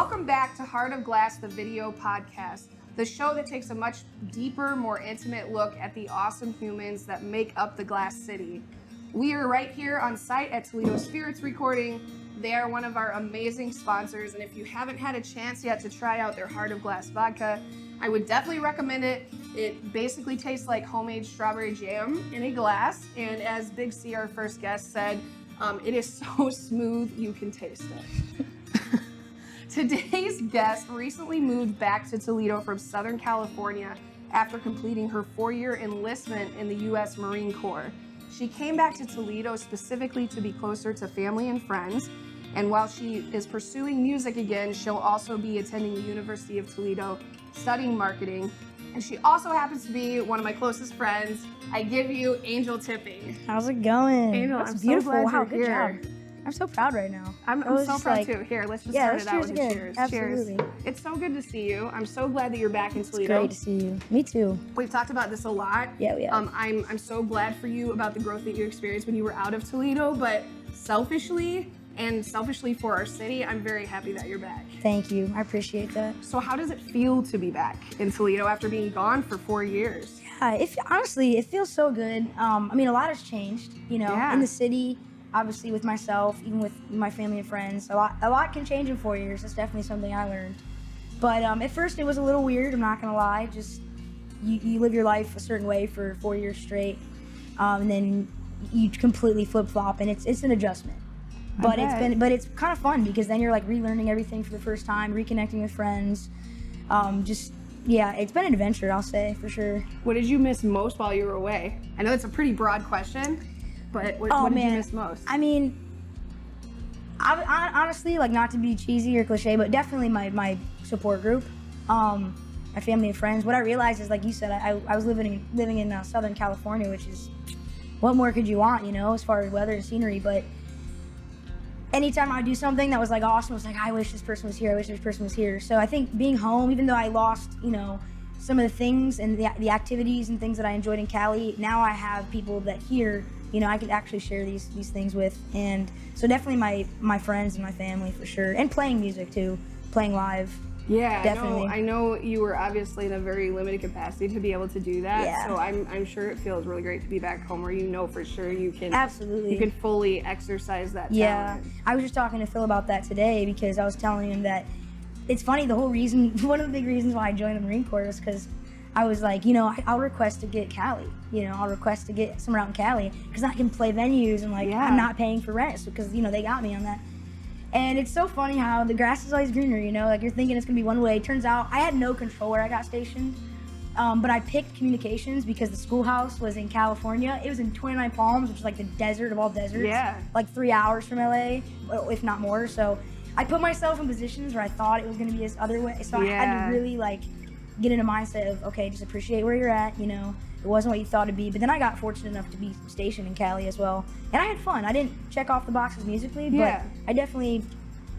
Welcome back to Heart of Glass, the video podcast, the show that takes a much deeper, more intimate look at the awesome humans that make up the Glass City. We are right here on site at Toledo Spirits Recording. They are one of our amazing sponsors, and if you haven't had a chance yet to try out their Heart of Glass vodka, I would definitely recommend it. It basically tastes like homemade strawberry jam in a glass, and as Big C, our first guest, said, it is so smooth you can taste it. Today's guest recently moved back to Toledo from Southern California after completing her 4-year enlistment in the U.S. Marine Corps. She came back to Toledo specifically to be closer to family and friends, and while she is pursuing music again, she'll also be attending the University of Toledo studying marketing. And she also happens to be one of my closest friends. I give you Angel Tipping. How's it going? Angel, That's I'm beautiful. so glad Wow, you're good here. job. I'm so proud right now. I'm so proud too. Here, let's just start it out with a cheers. Absolutely. Cheers. It's so good to see you. I'm so glad that you're back in Toledo. It's great to see you. Me too. We've talked about this a lot. Yeah, we have. I'm so glad for you about the growth that you experienced when you were out of Toledo, but selfishly for our city, I'm very happy that you're back. Thank you. I appreciate that. So how does it feel to be back in Toledo after being gone for 4 years? Yeah, honestly, it feels so good. A lot has changed, in the city, obviously with myself, even with my family and friends. A lot can change in 4 years. That's definitely something I learned. But at first it was a little weird, I'm not gonna lie. Just you live your life a certain way for 4 years straight, and then you completely flip-flop, and it's an adjustment. But it's kind of fun because then you're like relearning everything for the first time, reconnecting with friends. It's been an adventure, I'll say, for sure. What did you miss most while you were away? I know it's a pretty broad question, but what did you miss most? I mean, I honestly, like, not to be cheesy or cliche, but definitely my support group, my family and friends. What I realized is, like you said, I was living in Southern California, which is, what more could you want, as far as weather and scenery, but anytime I do something that was like awesome, it was like, I wish this person was here, I wish this person was here. So I think being home, even though I lost, some of the things and the activities and things that I enjoyed in Cali, now I have people that here, I could actually share these things with. And so definitely my friends and my family for sure. And playing music too, playing live. Yeah, definitely. I know you were obviously in a very limited capacity to be able to do that. Yeah. So I'm sure it feels really great to be back home where for sure you can absolutely you can fully exercise that talent. Yeah, I was just talking to Phil about that today because I was telling him that it's funny, one of the big reasons why I joined the Marine Corps is because I was like, I'll request to get Cali. I'll request to get somewhere out in Cali because I can play venues and I'm not paying for rent because they got me on that. And it's so funny how the grass is always greener, like you're thinking it's gonna be one way. Turns out I had no control where I got stationed, but I picked communications because the schoolhouse was in California. It was in 29 Palms, which is like the desert of all deserts. Yeah. Like 3 hours from LA, if not more. So I put myself in positions where I thought it was gonna be this other way. So I had to really get in a mindset of, okay, just appreciate where you're at, It wasn't what you thought it'd be, but then I got fortunate enough to be stationed in Cali as well. And I had fun. I didn't check off the boxes musically, but I definitely,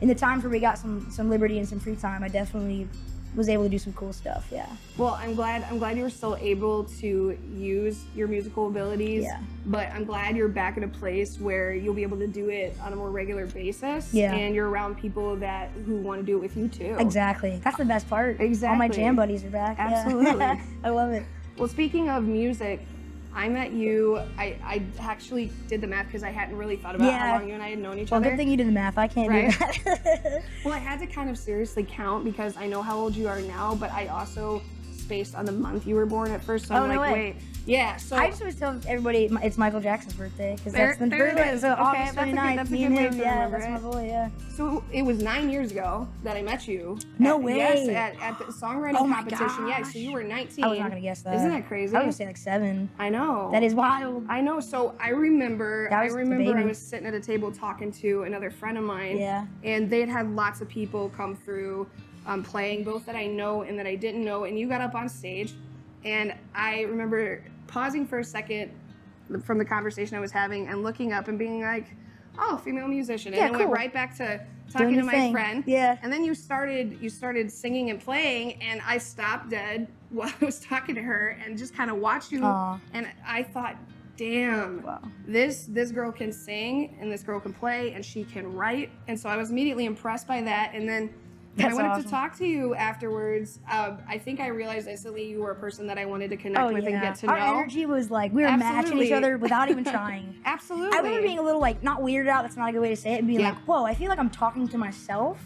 in the times where we got some liberty and some free time, I definitely was able to do some cool stuff, yeah. Well, I'm glad you were still able to use your musical abilities, but I'm glad you're back in a place where you'll be able to do it on a more regular basis, and you're around people who want to do it with you too. Exactly. That's the best part. Exactly. All my jam buddies are back. Absolutely. Yeah. I love it. Well, speaking of music, I met you, I actually did the math because I hadn't really thought about how long you and I had known each other. Well, good thing you did the math. I can't do that. Well, I had to kind of seriously count because I know how old you are now, but I also spaced on the month you were born at first, so I'm like, wait. Yeah, so I just always tell everybody it's Michael Jackson's birthday because that's the there birthday. it is. So Okay, August 29th, that's a me good and way him, to remember that's it. my boy, yeah. So it was 9 years ago that I met you. No way. Yes, at the songwriting competition. Yeah, so you were 19. I was not gonna guess that. Isn't that crazy? I was gonna say like 7. I know. That is wild. I know. So I remember I debating. was sitting at a table talking to another friend of mine. Yeah. And they had lots of people come through playing, both that I know and that I didn't know. And you got up on stage, and I remember pausing for a second from the conversation I was having and looking up and being like, oh, female musician. And then went right back to talking to my friend. Yeah. And then you started singing and playing, and I stopped dead while I was talking to her and just kind of watched you. Aww. And I thought, damn, this girl can sing and this girl can play and she can write. And so I was immediately impressed by that. And then I wanted awesome. to talk to you afterwards. I think I realized instantly you were a person that I wanted to connect with and get to know. Our energy was like, we were matching each other without even trying. Absolutely. I remember being a little like, not weirded out, that's not a good way to say it, and being like, whoa, I feel like I'm talking to myself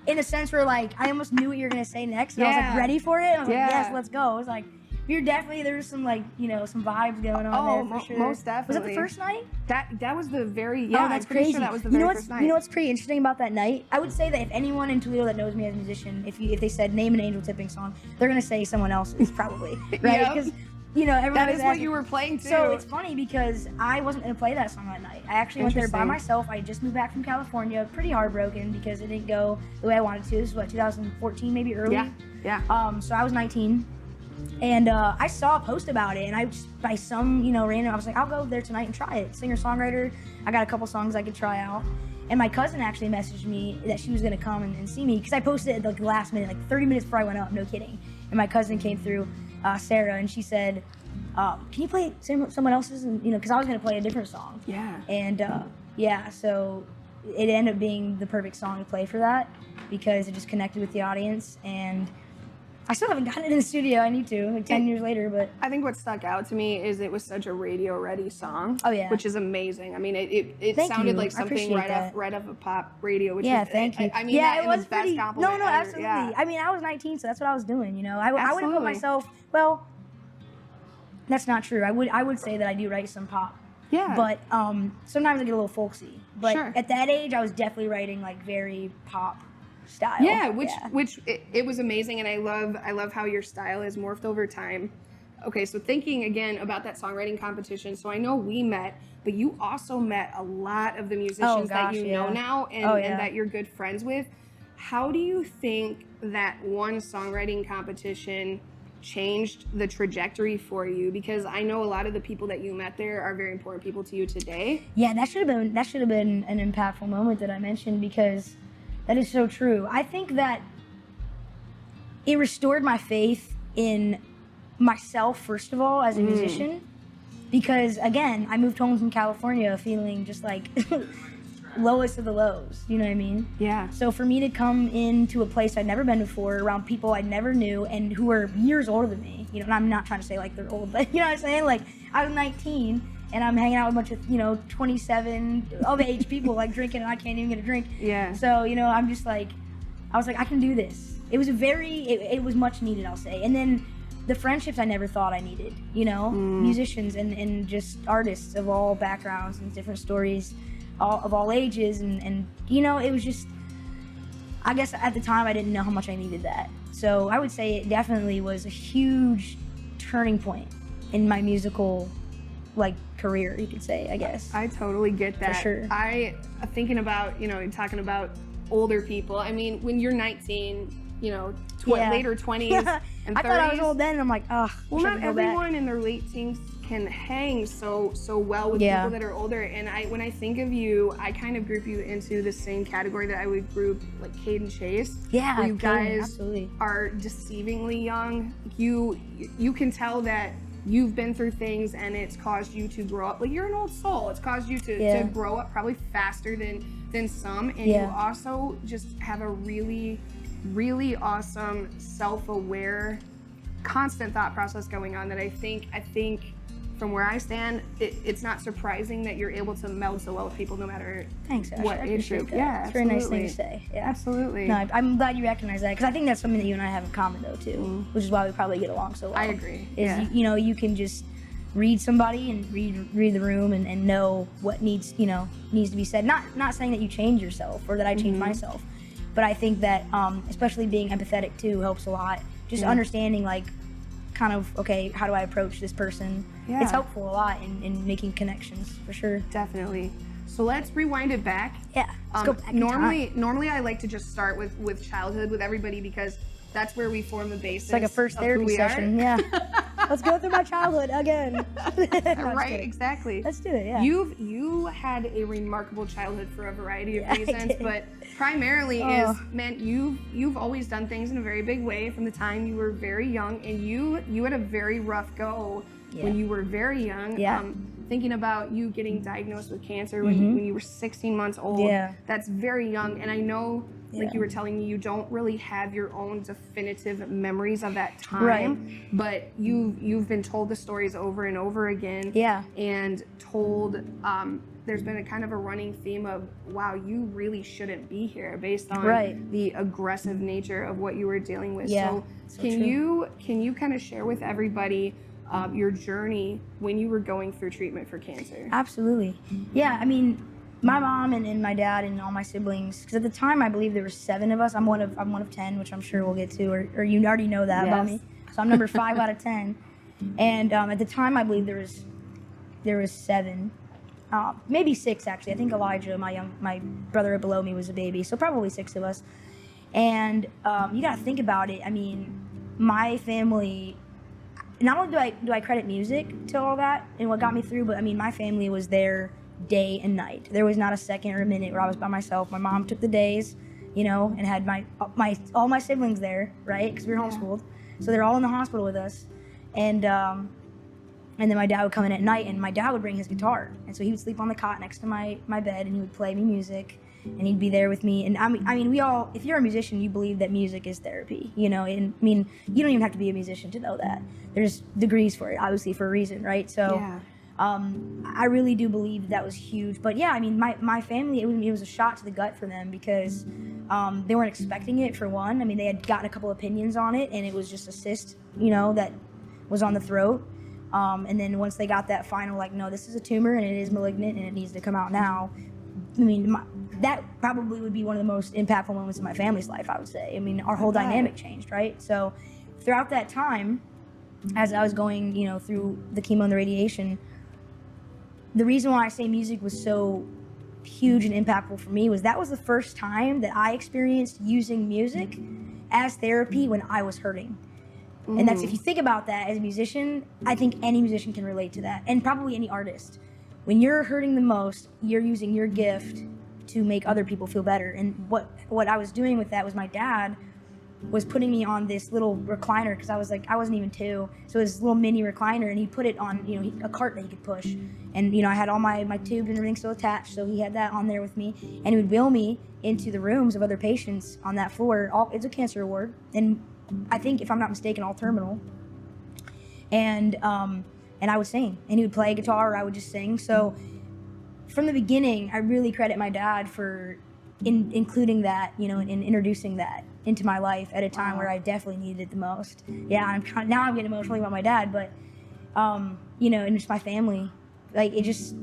in a sense where like, I almost knew what you were going to say next, and I was like ready for it. And I was like, yes, let's go. I was like, you're definitely, there's some like, you know, some vibes going on there for sure. Most definitely. Was that the first night? That was the very, that's I'm pretty crazy. sure that was the very first night. You know what's pretty interesting about that night? I would say that if anyone in Toledo that knows me as a musician, if they said name an angel tipping song, they're gonna say someone else's probably, right? Because you know everyone. That is what you were playing too. So it's funny because I wasn't gonna play that song that night. I actually went there by myself. I just moved back from California, pretty heartbroken because it didn't go the way I wanted to. This was what 2014, maybe early. Yeah. So I was 19. And I saw a post about it, and I just, by some, you know, random, I was like, I'll go there tonight and try it. Singer-songwriter, I got a couple songs I could try out. And my cousin actually messaged me that she was gonna come and see me, because I posted it at the last minute, like 30 minutes before I went up, no kidding. And my cousin came through, Sarah, and she said, can you play someone else's? And, you know, because I was gonna play a different song. Yeah. And so it ended up being the perfect song to play for that, because it just connected with the audience, and I still haven't gotten it in the studio. I need to, like 10 years later, but I think what stuck out to me is it was such a radio-ready song. Oh yeah, which is amazing. I mean, it sounded like something right off of pop radio. Which is, thank you. I mean, yeah, it was the best compliment. No, ever. absolutely. Yeah. I mean, I was 19, so that's what I was doing. You know, I would have put myself. Well, that's not true. I would say that I do write some pop. Yeah. But sometimes I get a little folksy. But sure. At that age, I was definitely writing like very pop style. Yeah, which it was amazing, and I love how your style has morphed over time. Okay, so thinking again about that songwriting competition, so I know we met, but you also met a lot of the musicians that you know now and that you're good friends with. How do you think that one songwriting competition changed the trajectory for you? Because I know a lot of the people that you met there are very important people to you today. Yeah, that should have been an impactful moment that I mentioned, because that is so true. I think that it restored my faith in myself, first of all, as a musician, because again, I moved home from California feeling just like lowest of the lows, you know what I mean? Yeah. So for me to come into a place I'd never been before, around people I never knew and who were years older than me, you know, and I'm not trying to say like they're old, but you know what I'm saying? Like I was 19 and I'm hanging out with a bunch of, you know, 27 of age people like drinking, and I can't even get a drink. Yeah. So, you know, I'm just like, I was like, I can do this. It was it was much needed, I'll say. And then the friendships I never thought I needed, you know, musicians and just artists of all backgrounds and different stories, of all ages. And, you know, it was just, I guess at the time I didn't know how much I needed that. So I would say it definitely was a huge turning point in my musical, like, career, you could say, I guess. I totally get that. For sure. I thinking about, you know, you're talking about older people. I mean, when you're 19, you know, later 20s and 30s. I thought I was old then, and I'm like, ugh. Well, not everyone in their late teens can hang so well with people that are older. And when I think of you, I kind of group you into the same category that I would group like Cade and Chase. Yeah, where you guys absolutely are deceivingly young. You can tell that you've been through things and it's caused you to grow up. Like, you're an old soul. It's caused you to grow up probably faster than some. And you also just have a really, really awesome, self-aware, constant thought process going on that I think from where I stand, it's not surprising that you're able to meld so well with people no matter what age group. Yeah, it's a very nice thing to say. Yeah. Absolutely. No, I'm glad you recognize that, because I think that's something that you and I have in common though too, which is why we probably get along so well. I agree. You know, you can just read somebody and read the room and know what needs to be said. Not saying that you change yourself or that I change myself, but I think that especially being empathetic too helps a lot. Just understanding like kind of, okay, how do I approach this person? Yeah. It's helpful a lot in making connections, for sure. Definitely. So let's rewind it back. Yeah, let's go back in normally I like to just start with childhood with everybody, because that's where we form the basis. It's like a first therapy session. Yeah. Let's go through my childhood again. No, right, exactly. Let's do it, yeah. You had a remarkable childhood for a variety of reasons, but primarily you've always done things in a very big way from the time you were very young, and you had a very rough go when you were very young. Yeah. Thinking about you getting diagnosed with cancer when you were 16 months old. Yeah. That's very young, and I know like you were telling me, you don't really have your own definitive memories of that time, Right. but you've been told the stories over and over again. Yeah. And told, there's been a kind of a running theme of, wow, you really shouldn't be here based on Right. the aggressive nature of what you were dealing with. Yeah, So so can true. you kind of share with everybody your journey when you were going through treatment for cancer? Absolutely. Yeah, I mean, my mom and my dad and all my siblings, because at the time I believe there were 7 of us. I'm one of 10, which I'm sure we'll get to, or you already know that about me. So I'm number 5 out of 10. And at the time I believe there was 7, maybe 6 actually. I think Elijah, my brother below me, was a baby, so probably 6 of us. And you got to think about it. I mean, my family. Not only do I credit music to all that and what got me through, but I mean, my family was there day and night. There was not a second or a minute where I was by myself. My mom took the days, and had all my siblings there, right? Because we were homeschooled, so they're all in the hospital with us, and then my dad would come in at night, and my dad would bring his guitar, and so he would sleep on the cot next to my bed, and he would play me music, and he'd be there with me. And I mean, we all, if you're a musician, you believe that music is therapy, And I mean, you don't even have to be a musician to know that. There's degrees for it, obviously, for a reason, right? So, I really do believe that was huge. But yeah, I mean, my family, it was a shot to the gut for them because they weren't expecting it, for one. I mean, they had gotten a couple opinions on it, and it was just a cyst, that was on the throat. And then once they got that final, like, no, this is a tumor and it is malignant and it needs to come out now. I mean, that probably would be one of the most impactful moments in my family's life, I would say. I mean, our whole dynamic changed, right? So throughout that time, as I was going, through the chemo and the radiation, the reason why I say music was so huge and impactful for me was that was the first time that I experienced using music as therapy when I was hurting. And that's, if you think about that as a musician, I think any musician can relate to that, and probably any artist. When you're hurting the most, you're using your gift to make other people feel better. And what I was doing with that was my dad was putting me on this little recliner, because I wasn't even 2, so it was this little mini recliner, and he put it on a cart that he could push, and I had all my tubes and everything still attached, so he had that on there with me, and he would wheel me into the rooms of other patients on that floor. It's a cancer ward, and I think, if I'm not mistaken, all terminal. And I would sing, and he would play guitar, or I would just sing. So from the beginning, I really credit my dad for including that, and introducing that into my life at a time where I definitely needed it the most. Yeah, I'm getting emotional about my dad, but and just my family. Like, it just,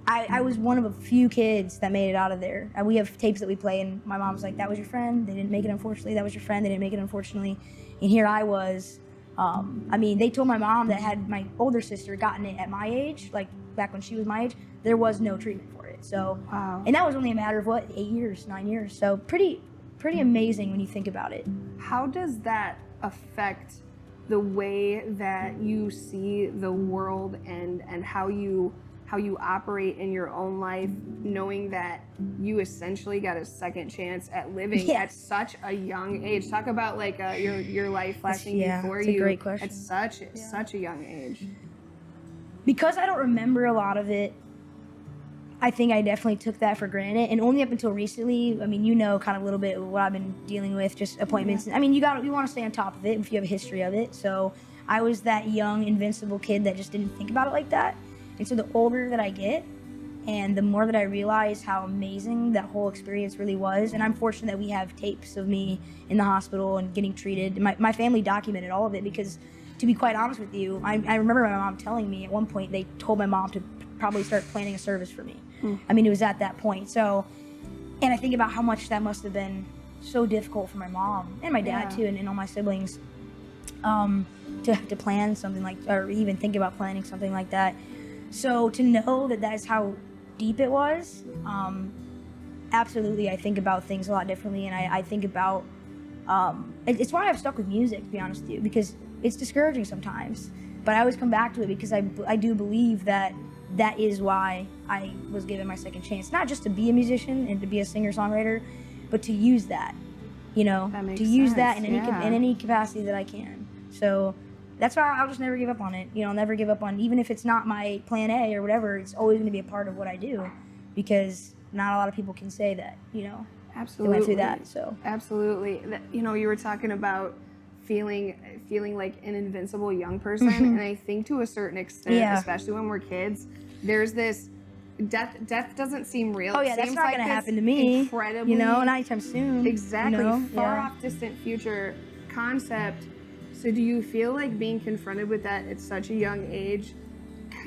I was one of a few kids that made it out of there. And we have tapes that we play, and my mom's like, that was your friend, they didn't make it, unfortunately. That was your friend, they didn't make it, unfortunately. And here I was. I mean, they told my mom that had my older sister gotten it at my age, like back when she was my age, there was no treatment for it. So, and that was only a matter of 8 years, 9 years. So pretty amazing when you think about it. How does that affect the way that you see the world and how you operate in your own life, knowing that you essentially got a second chance at living at such a young age? Talk about like your life flashing before you. That's a great question. At such a young age. Because I don't remember a lot of it, I think I definitely took that for granted, and only up until recently. I mean, kind of a little bit of what I've been dealing with, just appointments. I mean, you want to stay on top of it if you have a history of it. So I was that young, invincible kid that just didn't think about it like that. And so the older that I get, and the more that I realize how amazing that whole experience really was, and I'm fortunate that we have tapes of me in the hospital and getting treated. My family documented all of it, because, to be quite honest with you, I remember my mom telling me at one point they told my mom to probably start planning a service for me. I mean, it was at that point. So, and I think about how much that must have been so difficult for my mom and my dad too, and all my siblings, to have to plan something like, or even think about planning something like that. So to know that that's how deep it was, absolutely, I think about things a lot differently, and I think about, it's why I've stuck with music, to be honest with you, because it's discouraging sometimes, but I always come back to it, because I do believe that is why I was given my second chance, not just to be a musician and to be a singer-songwriter, but to use that, to use that in any capacity that I can. So that's why I'll just never give up on it. I'll never give up on, even if it's not my plan A or whatever, it's always going to be a part of what I do, because not a lot of people can say that, Absolutely. went through that. So absolutely, you know, you were talking about feeling like an invincible young person, and I think to a certain extent, especially when we're kids, there's this death doesn't seem real. Oh yeah, that's seems not like gonna this happen to me. incredibly, You know, not anytime soon. exactly, You know? far off distant future concept. So do you feel like being confronted with that at such a young age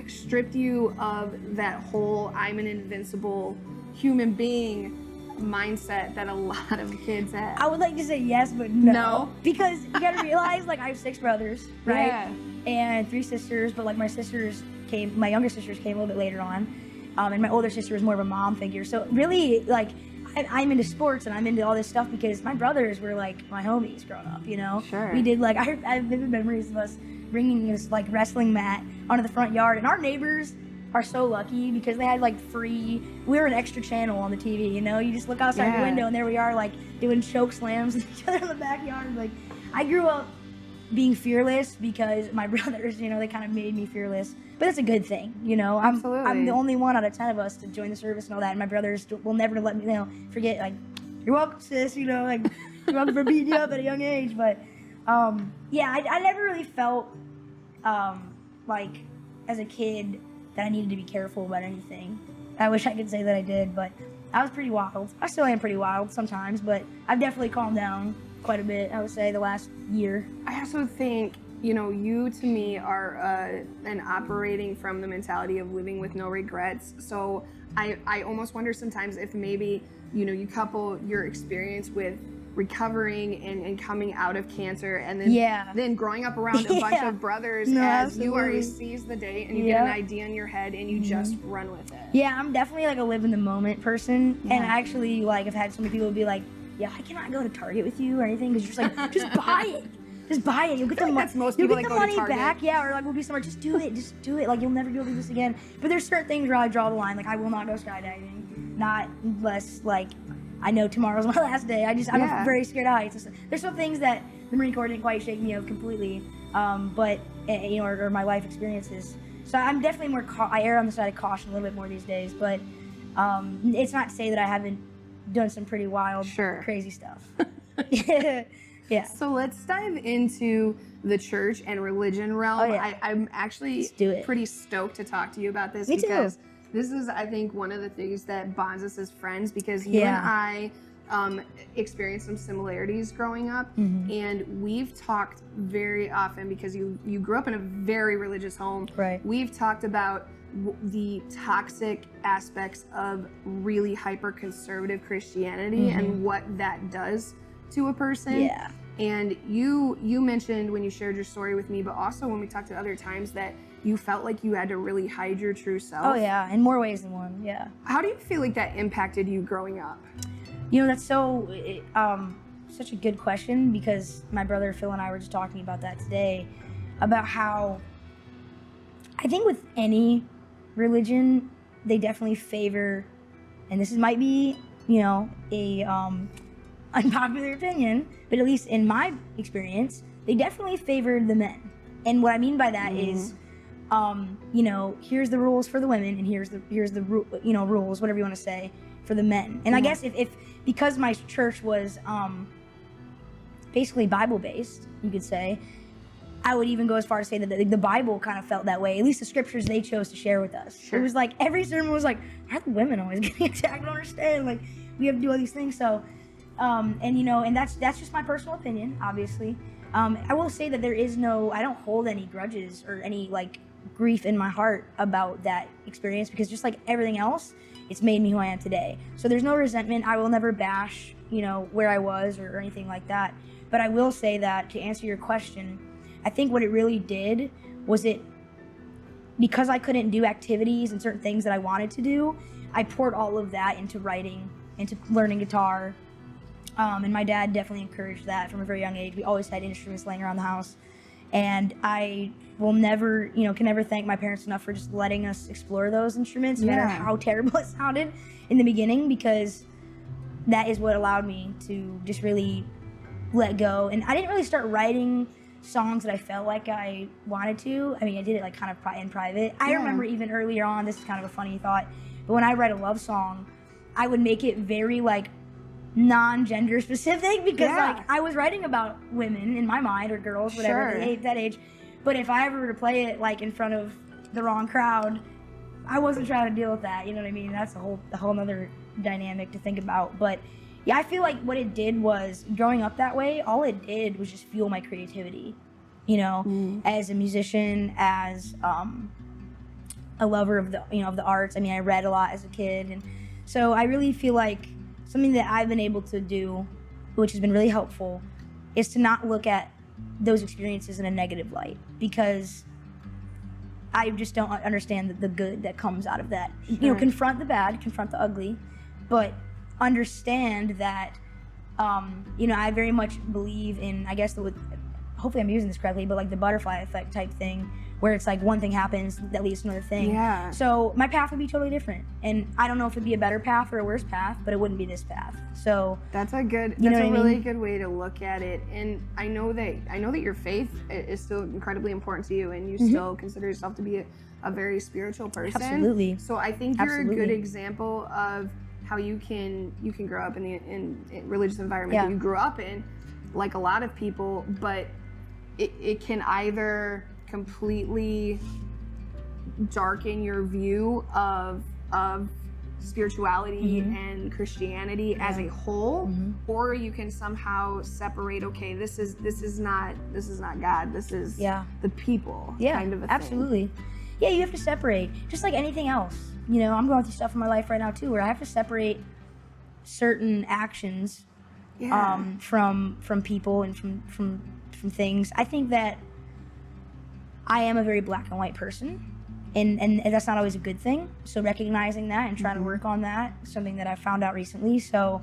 stripped you of that whole I'm an invincible human being mindset that a lot of kids have? I would like to say yes, but no. No? Because you gotta realize, like, I have 6 brothers, right? Yeah. And 3 sisters, but like my younger sisters came a little bit later on. And my older sister was more of a mom figure. So really, like, I'm into sports and I'm into all this stuff because my brothers were like my homies growing up, you know? Sure. We did, like, I have vivid memories of us bringing this, like, wrestling mat onto the front yard. And our neighbors are so lucky because they had, like, we were an extra channel on the TV, you know? You just look outside the window and there we are, like, doing choke slams with each other in the backyard. Like, I grew up being fearless because my brothers, you know, they kind of made me fearless. But that's a good thing, you know. I'm the only one out of 10 of us to join the service and all that. And my brothers will never let me, you know, forget, like, you're welcome, sis, you know, like, you're welcome for beating you up at a young age. But, yeah, I never really felt, like, as a kid that I needed to be careful about anything. I wish I could say that I did, but I was pretty wild. I still am pretty wild sometimes, but I've definitely calmed down quite a bit, I would say, the last year. I also think, you know, you to me are an operating from the mentality of living with no regrets. So I almost wonder sometimes if maybe, you know, you couple your experience with recovering and coming out of cancer and then growing up around a bunch of brothers as you already seize the day and you get an idea in your head and you just run with it. Yeah, I'm definitely like a live in the moment person. And I actually, like, I've had so many people be like, yeah, I cannot go to Target with you or anything because you're just like, just buy it. Just buy it. You'll get the money. That's most people You'll get that the go to money Target. back. Yeah, or like we'll be somewhere. Just do it. Just do it. Like you'll never be able to do this again. But there's certain things where I draw the line. Like I will not go skydiving. Not unless like I know tomorrow's my last day. I'm very scared of heights. There's some things that the Marine Corps didn't quite shake me of completely. But you know, or my life experiences. So I'm definitely more. I err on the side of caution a little bit more these days. But it's not to say that I haven't done some pretty wild, crazy stuff. Yeah. So let's dive into the church and religion realm. Oh, yeah. I'm actually pretty stoked to talk to you about this because this is, I think, one of the things that bonds us as friends because you and I experienced some similarities growing up, and we've talked very often because you grew up in a very religious home. Right. We've talked about the toxic aspects of really hyper-conservative Christianity and what that does to a person. Yeah. And you mentioned when you shared your story with me, but also when we talked at other times that you felt like you had to really hide your true self. Oh yeah, in more ways than one. Yeah. How do you feel like that impacted you growing up? You know, that's such a good question because my brother Phil and I were just talking about that today, about how I think with any religion they definitely favor, and this might be, you know, a unpopular opinion, but at least in my experience, they definitely favored the men. And what I mean by that is, you know, here's the rules for the women, and here's the you know, rules, whatever you want to say, for the men. And I guess if because my church was basically Bible based, you could say, I would even go as far to say that the Bible kind of felt that way. At least the scriptures they chose to share with us. It was like every sermon was like, why are the women always getting attacked? I don't understand. Like we have to do all these things. So. And you know, and that's just my personal opinion, obviously. I will say that I don't hold any grudges or any like grief in my heart about that experience because just like everything else, it's made me who I am today. So there's no resentment. I will never bash, you know, where I was or anything like that. But I will say that to answer your question, I think what it really did was because I couldn't do activities and certain things that I wanted to do, I poured all of that into writing, into learning guitar. And my dad definitely encouraged that from a very young age. We always had instruments laying around the house. And I will never, you know, can never thank my parents enough for just letting us explore those instruments, no matter how terrible it sounded in the beginning, because that is what allowed me to just really let go. And I didn't really start writing songs that I felt like I wanted to. I mean, I did it like kind of in private. I remember even earlier on, this is kind of a funny thought, but when I write a love song, I would make it very like non-gender specific because Yeah. like I was writing about women in my mind or girls, whatever Sure. that age. But if I ever were to play it like in front of the wrong crowd, I wasn't trying to deal with that. You know what I mean? That's a whole other dynamic to think about. But yeah, I feel like what it did was growing up that way. All it did was just fuel my creativity. You know, as a musician, as a lover of the arts. I mean, I read a lot as a kid, and so I really feel like something that I've been able to do, which has been really helpful, is to not look at those experiences in a negative light, because I just don't understand the good that comes out of that. Sure. You know, confront the bad, confront the ugly, but understand that, you know, I very much believe in, I guess, hopefully I'm using this correctly, but like the butterfly effect type thing, where it's like one thing happens that leads to another thing. Yeah. So my path would be totally different, and I don't know if it'd be a better path or a worse path, but it wouldn't be this path. So That's a know what I really mean? good way to look at it. And I know that your faith is still incredibly important to you, and you still consider yourself to be a very spiritual person. Absolutely. So I think you're a good Absolutely. example of how you can grow up in religious environment that Yeah. you grew up in, like a lot of people, but it can either completely darken your view of spirituality and Christianity as a whole, or you can somehow separate, okay, this is not God, this is the people, kind of a thing. absolutely. Yeah, you have to separate, just like anything else. You know, I'm going through stuff in my life right now too, where I have to separate certain actions from people and from things. I think that I am a very black and white person, and that's not always a good thing. So recognizing that and trying to work on that is something that I found out recently. So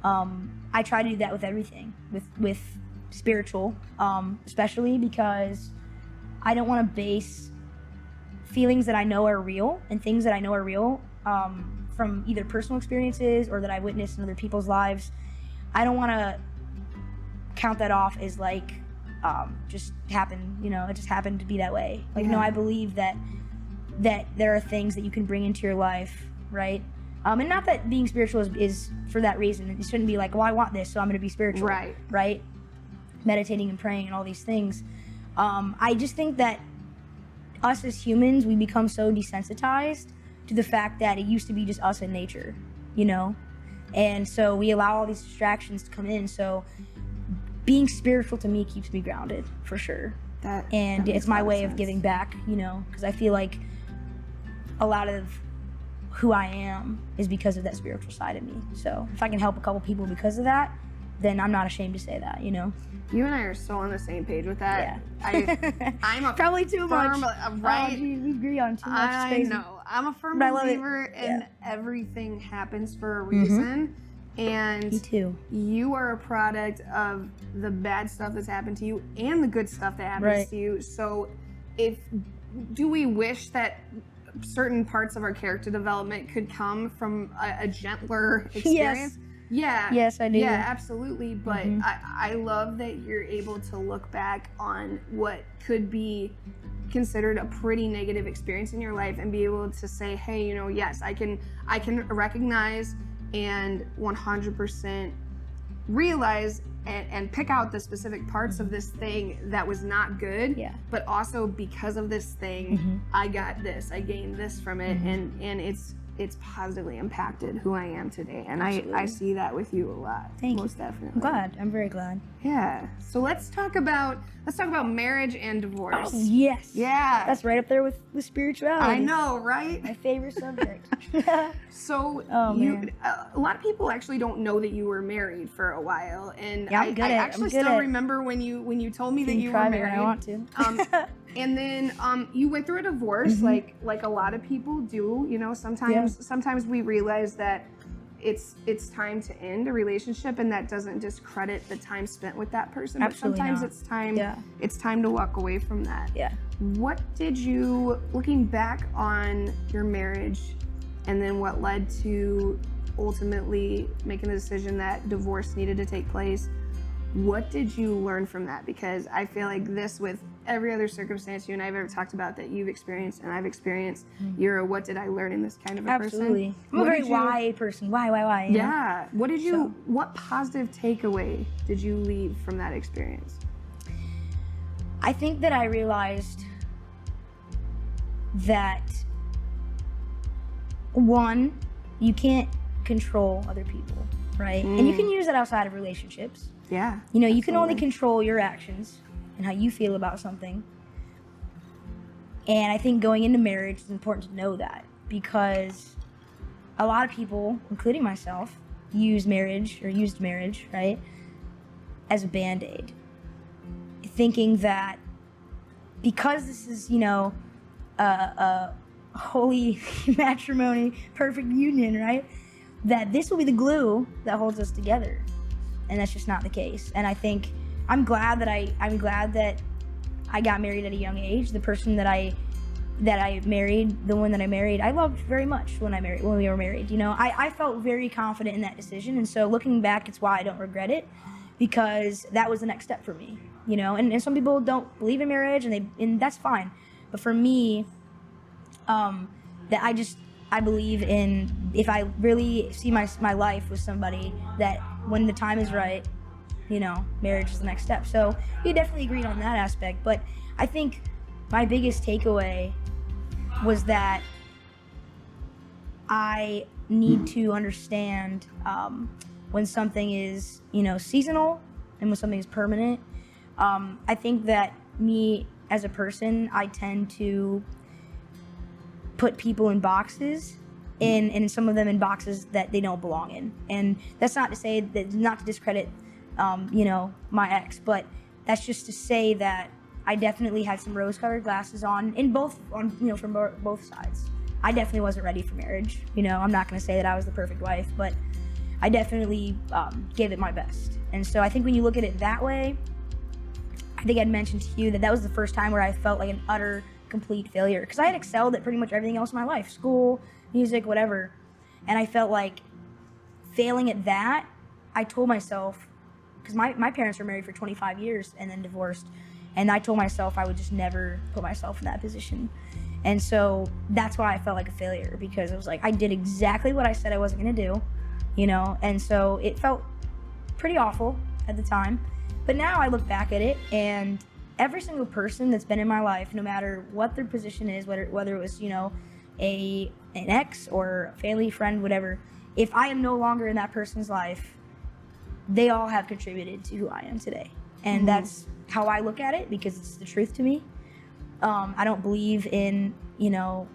I try to do that with everything, with spiritual, especially because I don't want to base feelings that I know are real and things that I know are real from either personal experiences or that I witnessed in other people's lives. I don't want to count that off as like just happened, you know, it just happened to be that way. Like, no, I believe that there are things that you can bring into your life, right? And not that being spiritual is for that reason. It shouldn't be like, well, I want this, so I'm going to be spiritual, right? Meditating and praying and all these things. I just think that us as humans, we become so desensitized to the fact that it used to be just us and nature, you know? And so we allow all these distractions to come in. So being spiritual to me keeps me grounded, for sure. That And makes it's my a lot way of sense. giving back, you know? Because I feel like a lot of who I am is because of that spiritual side of me. So if I can help a couple people because of that, then I'm not ashamed to say that, you know? You and I are so on the same page with that. Yeah. I'm a Probably too firm, much. right? Oh, geez, we agree on too much. It's I crazy. know. I'm a firm But I love it. believer in Yeah. everything happens for a reason. And Me too. you are a product of the bad stuff that's happened to you and the good stuff that happens Right. to you. So do we wish that certain parts of our character development could come from a gentler experience? Yeah. Yes, I do. Yeah, absolutely. But I love that you're able to look back on what could be considered a pretty negative experience in your life and be able to say, hey, you know, yes, I can recognize and 100% realize and pick out the specific parts of this thing that was not good. Yeah. But also because of this thing, I got this, I gained this from it, and it's positively impacted who I am today. And I see that with you a lot. Thank you. Most definitely. I'm glad. I'm very glad. Yeah. So let's talk about marriage and divorce. Oh, yes. Yeah. That's right up there with spirituality. I know, right? My favorite subject. So Oh, you, man. a lot of people actually don't know that you were married for a while, and Yeah, I'm good I at- actually I'm good still at remember when you told me that Being you were private married. when I want to. And then you went through a divorce, like a lot of people do. You know, sometimes we realize that it's time to end a relationship, and that doesn't discredit the time spent with that person. Absolutely but sometimes not. it's time to walk away from that. Yeah. What did you, looking back on your marriage, and then what led to ultimately making the decision that divorce needed to take place, what did you learn from that? Because I feel like this, with every other circumstance you and I have ever talked about that you've experienced and I've experienced, you're a what did I learn in this kind of a Absolutely. person. I'm a very why person. Why? You know? Yeah. What positive takeaway did you leave from that experience? I think that I realized that, one, you can't control other people, right? And you can use that outside of relationships. Yeah. You know, you can only control your actions and how you feel about something. And I think going into marriage is important to know that, because a lot of people, including myself, used marriage, right, as a Band-Aid. Thinking that because this is, you know, a holy matrimony, perfect union, right, that this will be the glue that holds us together. And that's just not the case. And I think I'm glad that I got married at a young age. The person that I married, the one that I married, I loved very much when we were married. You know, I felt very confident in that decision. And so looking back, it's why I don't regret it, because that was the next step for me. You know, and some people don't believe in marriage, and that's fine. But for me, I believe in, if I really see my life with somebody, that when the time is right, you know, marriage is the next step. So we definitely agreed on that aspect. But I think my biggest takeaway was that I need to understand when something is, you know, seasonal and when something is permanent. I think that me as a person, I tend to put people in boxes, and some of them in boxes that they don't belong in. And that's not to say that, not to discredit, you know, my ex, but that's just to say that I definitely had some rose-colored glasses on from both sides. I definitely wasn't ready for marriage. You know, I'm not going to say that I was the perfect wife, but I definitely gave it my best. And so I think when you look at it that way, I think I'd mentioned to you that was the first time where I felt like an utter, complete failure. Because I had excelled at pretty much everything else in my life, school, music, whatever. And I felt like failing at that, I told myself, because my parents were married for 25 years and then divorced, and I told myself I would just never put myself in that position. And so that's why I felt like a failure, because it was like I did exactly what I said I wasn't going to do, you know? And so it felt pretty awful at the time. But now I look back at it, and every single person that's been in my life, no matter what their position is, whether it was, you know, an ex or a family friend, whatever, if I am no longer in that person's life, they all have contributed to who I am today. And that's how I look at it, because it's the truth to me. I don't believe in, you know,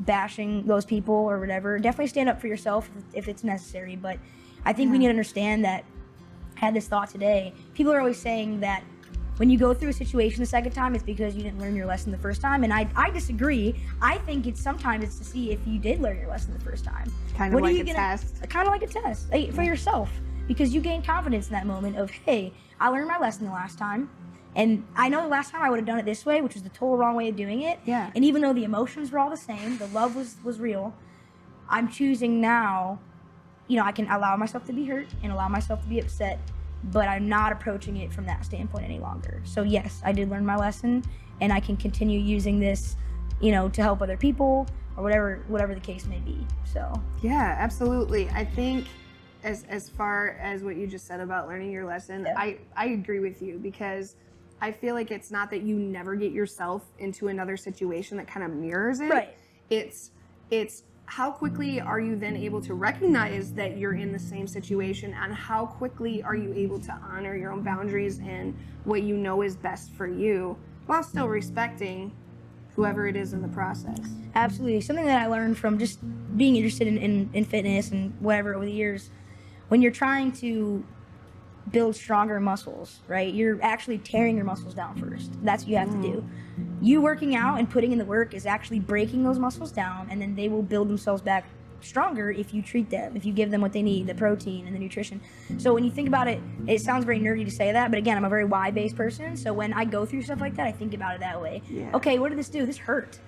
bashing those people or whatever. Definitely stand up for yourself if it's necessary. But I think we need to understand that, I had this thought today. People are always saying that when you go through a situation the second time, it's because you didn't learn your lesson the first time. And I disagree. I think sometimes it's to see if you did learn your lesson the first time. Kind of like a test. Kind of like a test for yourself, because you gain confidence in that moment of, hey, I learned my lesson the last time. And I know the last time I would have done it this way, which was the total wrong way of doing it. Yeah. And even though the emotions were all the same, the love was real, I'm choosing now, you know, I can allow myself to be hurt and allow myself to be upset, but I'm not approaching it from that standpoint any longer. So yes, I did learn my lesson, and I can continue using this, you know, to help other people or whatever the case may be. So yeah, absolutely. I think as far as what you just said about learning your lesson, I agree with you, because I feel like it's not that you never get yourself into another situation that kind of mirrors it. Right. It's how quickly are you then able to recognize that you're in the same situation, and how quickly are you able to honor your own boundaries and what you know is best for you, while still respecting whoever it is in the process. Absolutely. Something that I learned from just being interested in fitness and whatever over the years, when you're trying to build stronger muscles, right? You're actually tearing your muscles down first. That's what you have to do. You working out and putting in the work is actually breaking those muscles down, and then they will build themselves back stronger if you treat them, if you give them what they need, the protein and the nutrition. So when you think about it, it sounds very nerdy to say that, but again, I'm a very why-based person, so when I go through stuff like that, I think about it that way. Yeah. Okay, what did this do? This hurt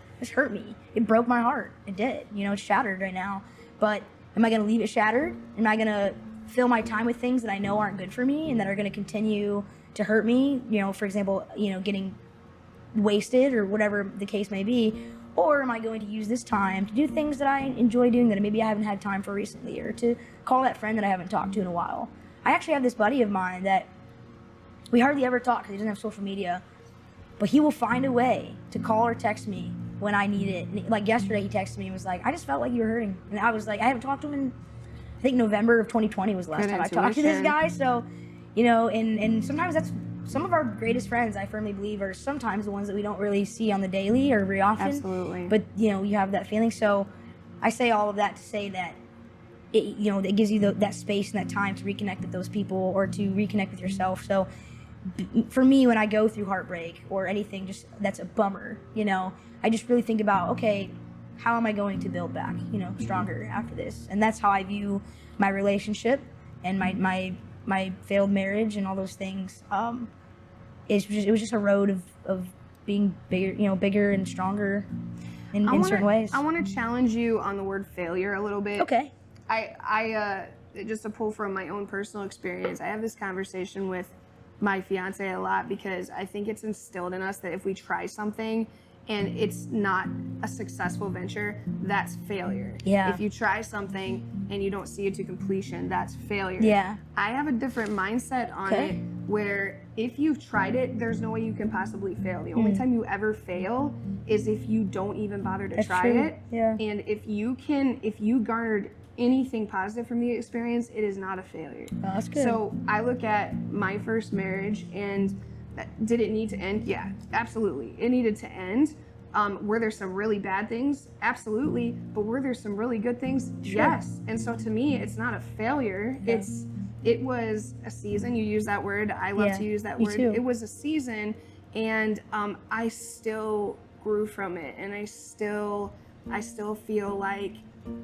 me. It broke my heart. It did. You know, it's shattered right now, but am I going to leave it shattered? Am I going to fill my time with things that I know aren't good for me and that are going to continue to hurt me? You know, for example, you know, getting wasted or whatever the case may be? Or am I going to use this time to do things that I enjoy doing that maybe I haven't had time for recently, or to call that friend that I haven't talked to in a while? I actually have this buddy of mine that we hardly ever talk because he doesn't have social media, but he will find a way to call or text me when I need it. And like yesterday, he texted me and was like, I just felt like you were hurting. And I was like, I haven't talked to him in, I think November of 2020 was the last time I talked to this guy. So, you know, and sometimes that's, some of our greatest friends, I firmly believe, are sometimes the ones that we don't really see on the daily or very often. Absolutely. But, you know, you have that feeling. So I say all of that to say that, it gives you that space and that time to reconnect with those people or to reconnect with yourself. So for me, when I go through heartbreak or anything just that's a bummer, you know, I just really think about, okay, how am I going to build back, you know, stronger after this? And that's how I view my relationship and my failed marriage and all those things. It was just a road of being bigger, you know, bigger and stronger in certain ways. I want to challenge you on the word failure a little bit. Okay. I just to pull from my own personal experience, I have this conversation with my fiance a lot because I think it's instilled in us that if we try something and it's not a successful venture, that's failure. Yeah. If you try something and you don't see it to completion, that's failure. Yeah. I have a different mindset on it where if you've tried it, there's no way you can possibly fail. The only time you ever fail is if you don't even bother to try it. Yeah. And if you garnered anything positive from the experience, it is not a failure. Oh, that's good. So I look at my first marriage and did it need to end? Yeah, absolutely. It needed to end. Were there some really bad things? Absolutely. But were there some really good things? Sure. Yes. And so to me, it's not a failure. Yeah. It was a season. You use that word. I love to use that me word. too. It was a season, and I still grew from it, and I still feel like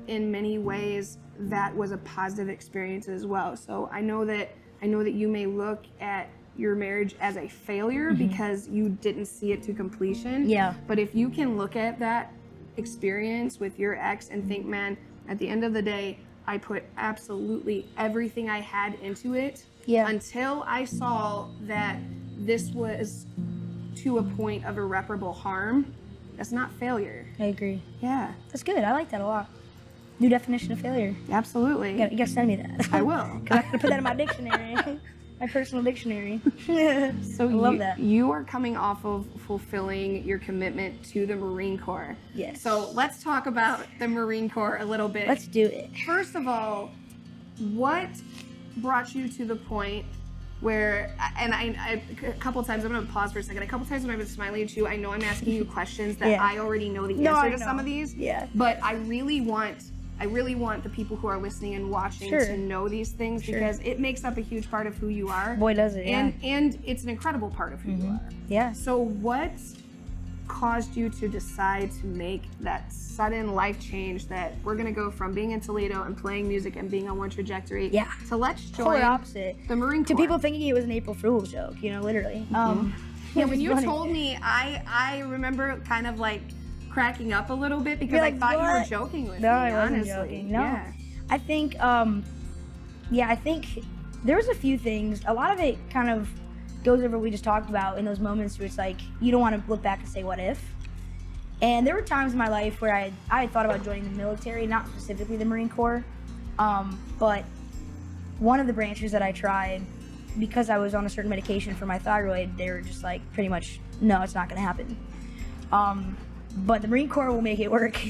in many ways that was a positive experience as well. So I know that you may look at your marriage as a failure because you didn't see it to completion. Yeah. But if you can look at that experience with your ex and think, man, at the end of the day, I put absolutely everything I had into it until I saw that this was to a point of irreparable harm. That's not failure. I agree. Yeah. That's good. I like that a lot. New definition of failure. Absolutely. You gotta send me that. I will. Cause I'm gonna put that in my dictionary. My personal dictionary. So I love that. You are coming off of fulfilling your commitment to the Marine Corps. Yes. So let's talk about the Marine Corps a little bit. Let's do it. First of all, what brought you to the point where, and I a couple times, I'm going to pause for a second. A couple times when I've been smiling at you, I know I'm asking you questions that I already know the answer to some of these. Yeah. But I really want the people who are listening and watching to know these things because it makes up a huge part of who you are. Boy, does it, and it's an incredible part of who you are. Yeah. So what caused you to decide to make that sudden life change that we're going to go from being in Toledo and playing music and being on one trajectory to let's join Polar opposite. the Marine Corps? To people thinking it was an April Fool's joke, you know, literally. Yeah, when you told me, I remember kind of like cracking up a little bit because I thought you were joking with me, I wasn't honestly. joking. No. Yeah. I think, I think there was a few things. A lot of it kind of goes over what we just talked about in those moments where it's like, you don't want to look back and say, what if? And there were times in my life where I had thought about joining the military, not specifically the Marine Corps, but one of the branches that I tried, because I was on a certain medication for my thyroid, they were just like, pretty much, no, it's not going to happen. But the Marine Corps will make it work.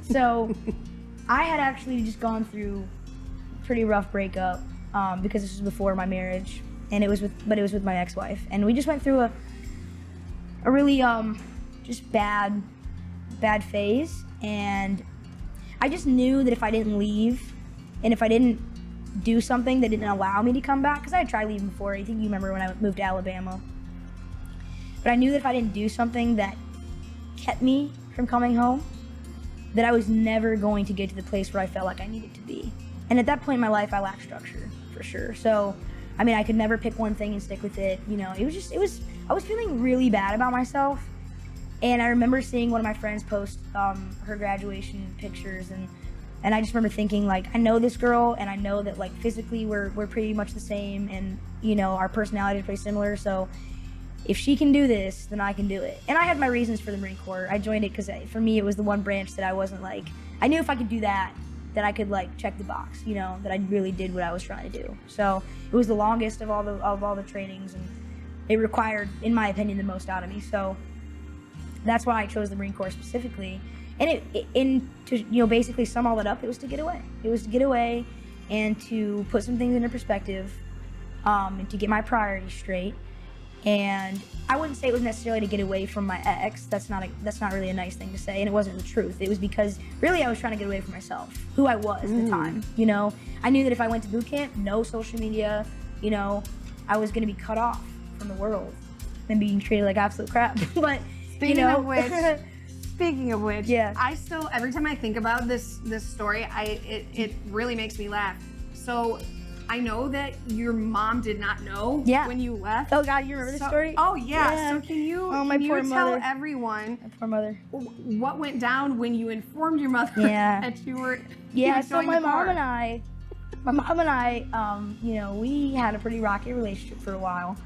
So I had actually just gone through a pretty rough breakup because this was before my marriage, and it was with my ex-wife, and we just went through a really just bad phase, and I just knew that if I didn't leave and if I didn't do something that didn't allow me to come back, because I had tried leaving before. I think you remember when I moved to Alabama, but I knew that if I didn't do something that kept me from coming home, that I was never going to get to the place where I felt like I needed to be. And at that point in my life, I lacked structure, for sure. So, I mean, I could never pick one thing and stick with it. You know, I was feeling really bad about myself. And I remember seeing one of my friends post her graduation pictures, and I just remember thinking, like, I know this girl, and I know that, like, physically we're pretty much the same, and, you know, our personality is pretty similar. So if she can do this, then I can do it. And I had my reasons for the Marine Corps. I joined it because for me, it was the one branch that I wasn't like, I knew if I could do that, that I could like check the box, you know, that I really did what I was trying to do. So it was the longest of all the trainings, and it required, in my opinion, the most out of me. So that's why I chose the Marine Corps specifically. And to, you know, basically sum all that up, it was to get away. It was to get away and to put some things into perspective, and to get my priorities straight. And I wouldn't say it was necessarily to get away from my ex. That's not really a nice thing to say, and it wasn't the truth. It was because really I was trying to get away from myself, who I was at the time. You know, I knew that if I went to boot camp, no social media, you know, I was going to be cut off from the world and being treated like absolute crap. But Speaking of which, yeah. I still, every time I think about this story, it really makes me laugh. So I know that your mom did not know when you left. Oh God, you remember the story? Oh yeah. So can you tell everyone, my poor mother, what went down when you informed your mother that you were so my mom and I, you know, we had a pretty rocky relationship for a while,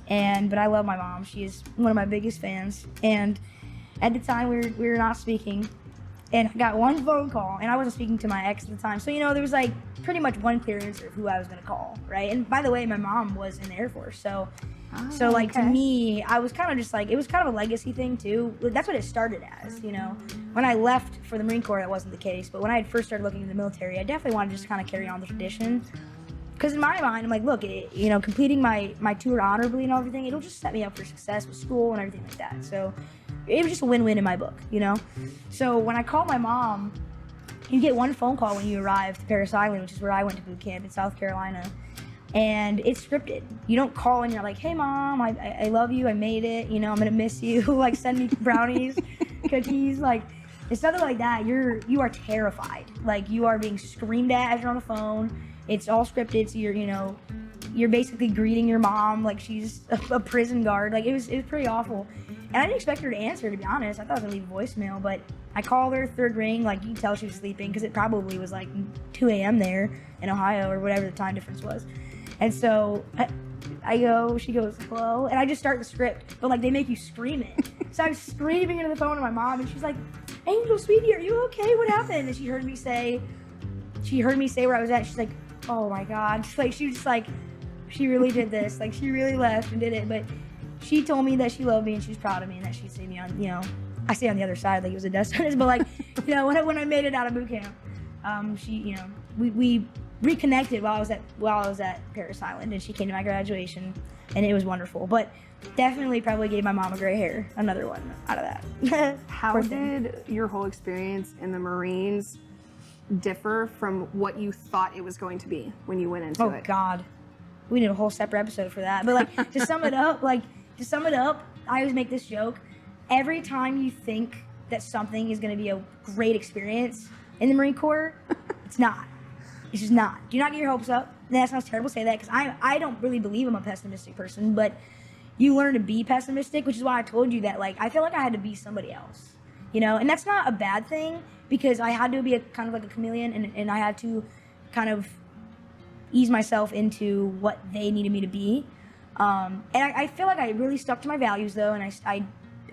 but I love my mom. She is one of my biggest fans, and at the time we were not speaking. And I got one phone call, and I wasn't speaking to my ex at the time. So, you know, there was like pretty much one clear answer of who I was going to call, right? And by the way, my mom was in the Air Force. So to me, I was kind of just like, it was kind of a legacy thing too. That's what it started as, you know. When I left for the Marine Corps, that wasn't the case. But when I had first started looking into the military, I definitely wanted to just kind of carry on the tradition. Because in my mind, I'm like, look, you know, completing my tour honorably and everything, it'll just set me up for success with school and everything like that. So it was just a win-win in my book, you know? So when I called my mom, you get one phone call when you arrive to Parris Island, which is where I went to boot camp in South Carolina. And it's scripted. You don't call and you're like, hey mom, I love you, I made it, you know, I'm gonna miss you, like send me brownies, cookies, like, it's nothing like that. You are terrified. Like, you are being screamed at as you're on the phone. It's all scripted, so you're basically greeting your mom like she's a prison guard. Like, it was pretty awful. And I didn't expect her to answer, to be honest. I thought I was gonna leave a voicemail, but I called her, third ring, like, you can tell she was sleeping because it probably was like 2 a.m. there in Ohio or whatever the time difference was. And so she goes, hello, and I just start the script, but like, they make you scream it. So I'm screaming into the phone to my mom, and she's like, Angel, sweetie, are you okay? What happened? And she heard me say where I was at. She's like, oh my God. Like, she was just like, she really did this. Like, she really left and did it. But she told me that she loved me and she was proud of me and that she'd see me on, you know, I say on the other side, like it was a death sentence, but like, you know, when I made it out of boot camp, she, you know, we reconnected while I was at Parris Island, and she came to my graduation, and it was wonderful. But definitely probably gave my mom a gray hair, another one out of that. How did your whole experience in the Marines differ from what you thought it was going to be when you went into it? Oh God, we need a whole separate episode for that. But like, to sum it up, I always make this joke. Every time you think that something is going to be a great experience in the Marine Corps, it's not. It's just not. Do not get your hopes up. And that sounds terrible to say that, because I don't really believe I'm a pessimistic person, but you learn to be pessimistic, which is why I told you that, like, I feel like I had to be somebody else, you know? And that's not a bad thing, because I had to be kind of like a chameleon, and I had to kind of ease myself into what they needed me to be. And I feel like I really stuck to my values, though, and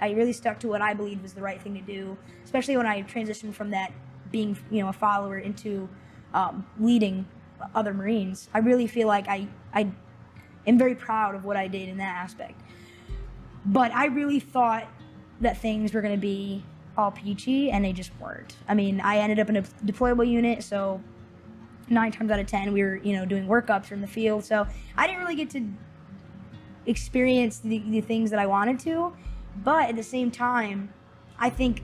I really stuck to what I believed was the right thing to do, especially when I transitioned from that being, you know, a follower into leading other Marines. I really feel like I am very proud of what I did in that aspect. But I really thought that things were going to be all peachy, and they just weren't. I mean, I ended up in a deployable unit, so 9 times out of 10 we were, you know, doing workups in the field. So I didn't really get to experience the things that I wanted to. But at the same time, I think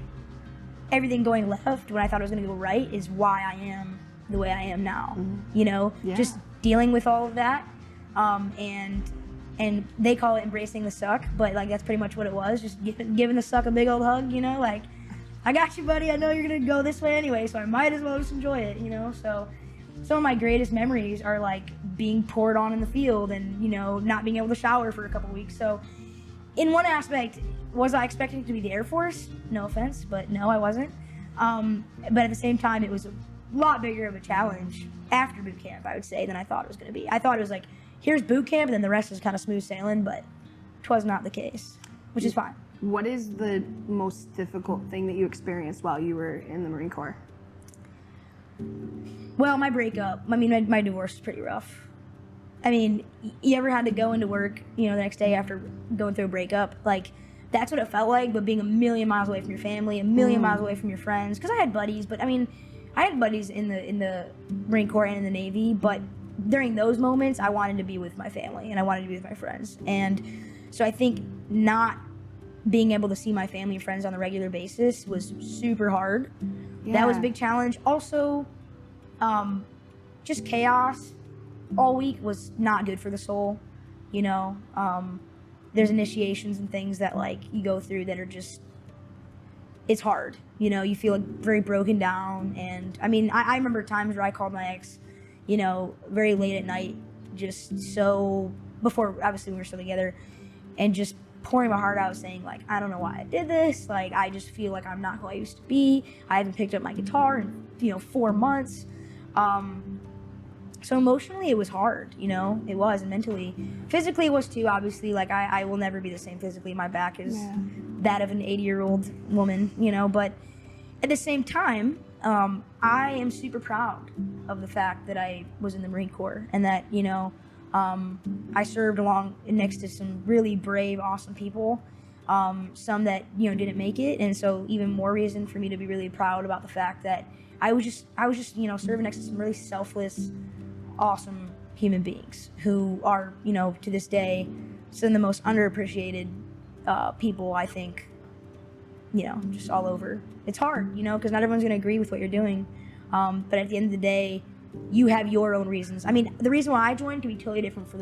everything going left when I thought it was going to go right is why I am the way I am now. Mm-hmm. You know, just dealing with all of that, and they call it embracing the suck, but like, that's pretty much what it was. Just giving the suck a big old hug. You know, like, I got you, buddy. I know you're gonna go this way anyway, so I might as well just enjoy it. You know, so some of my greatest memories are like being poured on in the field, and, you know, not being able to shower for a couple weeks. So in one aspect, was I expecting to be the Air Force? No offense, but no, I wasn't. But at the same time, it was a lot bigger of a challenge after boot camp, I would say, than I thought it was going to be. I thought it was like, here's boot camp, and then the rest is kind of smooth sailing, but 'twas not the case, which is fine. What is the most difficult thing that you experienced while you were in the Marine Corps? Well, my breakup. I mean, my divorce was pretty rough. I mean, you ever had to go into work, the next day after going through a breakup? Like, that's what it felt like, but being a million miles away from your family, a million miles away from your friends. Because I had buddies, but I mean, I had buddies in the Marine Corps and in the Navy, but during those moments, I wanted to be with my family and I wanted to be with my friends. And so I think not being able to see my family and friends on a regular basis was super hard. Yeah. That was a big challenge. Also, just chaos all week was not good for the soul. There's initiations and things that like you go through that are just, it's hard. You feel like very broken down. And I mean, I remember times where I called my ex, very late at night, just so, before obviously we were still together, and just pouring my heart out saying like, I don't know why I did this. Like, I just feel like I'm not who I used to be. I haven't picked up my guitar in, 4 months. So emotionally it was hard, it was, and mentally. Physically it was too, obviously. Like, I will never be the same physically. My back is that of an 80-year-old woman, but at the same time, I am super proud of the fact that I was in the Marine Corps and that, I served along next to some really brave, awesome people, some that, didn't make it. And so even more reason for me to be really proud about the fact that I was just, serving next to some really selfless, awesome human beings who are, to this day, some of the most underappreciated people, I think, just all over. It's hard, because not everyone's going to agree with what you're doing. But at the end of the day, you have your own reasons. I mean, the reason why I joined can be totally different from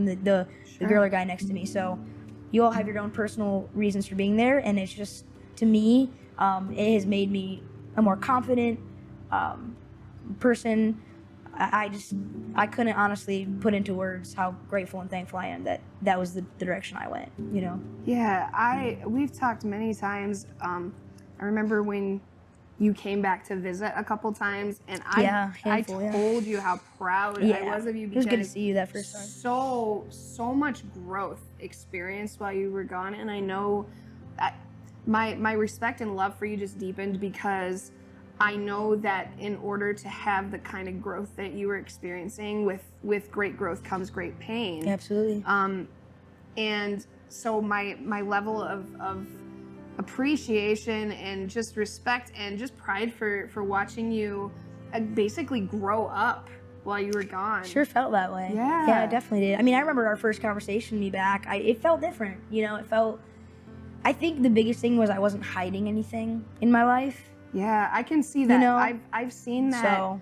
the girl or guy next to me. So you all have your own personal reasons for being there. And it's just, to me, it has made me a more confident person. I couldn't honestly put into words how grateful and thankful I am that was the direction I went, Yeah, we've talked many times. I remember when you came back to visit a couple times, and I told you how proud I was of you, because it was good to see you that first time. So much growth experienced while you were gone, and I know that my respect and love for you just deepened, because I know that in order to have the kind of growth that you were experiencing, with great growth comes great pain. Absolutely. And so my level of appreciation and just respect and just pride for watching you basically grow up while you were gone. Sure felt that way. Yeah, I definitely did. I mean, I remember our first conversation, me back. It felt different. It felt. I think the biggest thing was I wasn't hiding anything in my life. Yeah, I can see that. I've seen that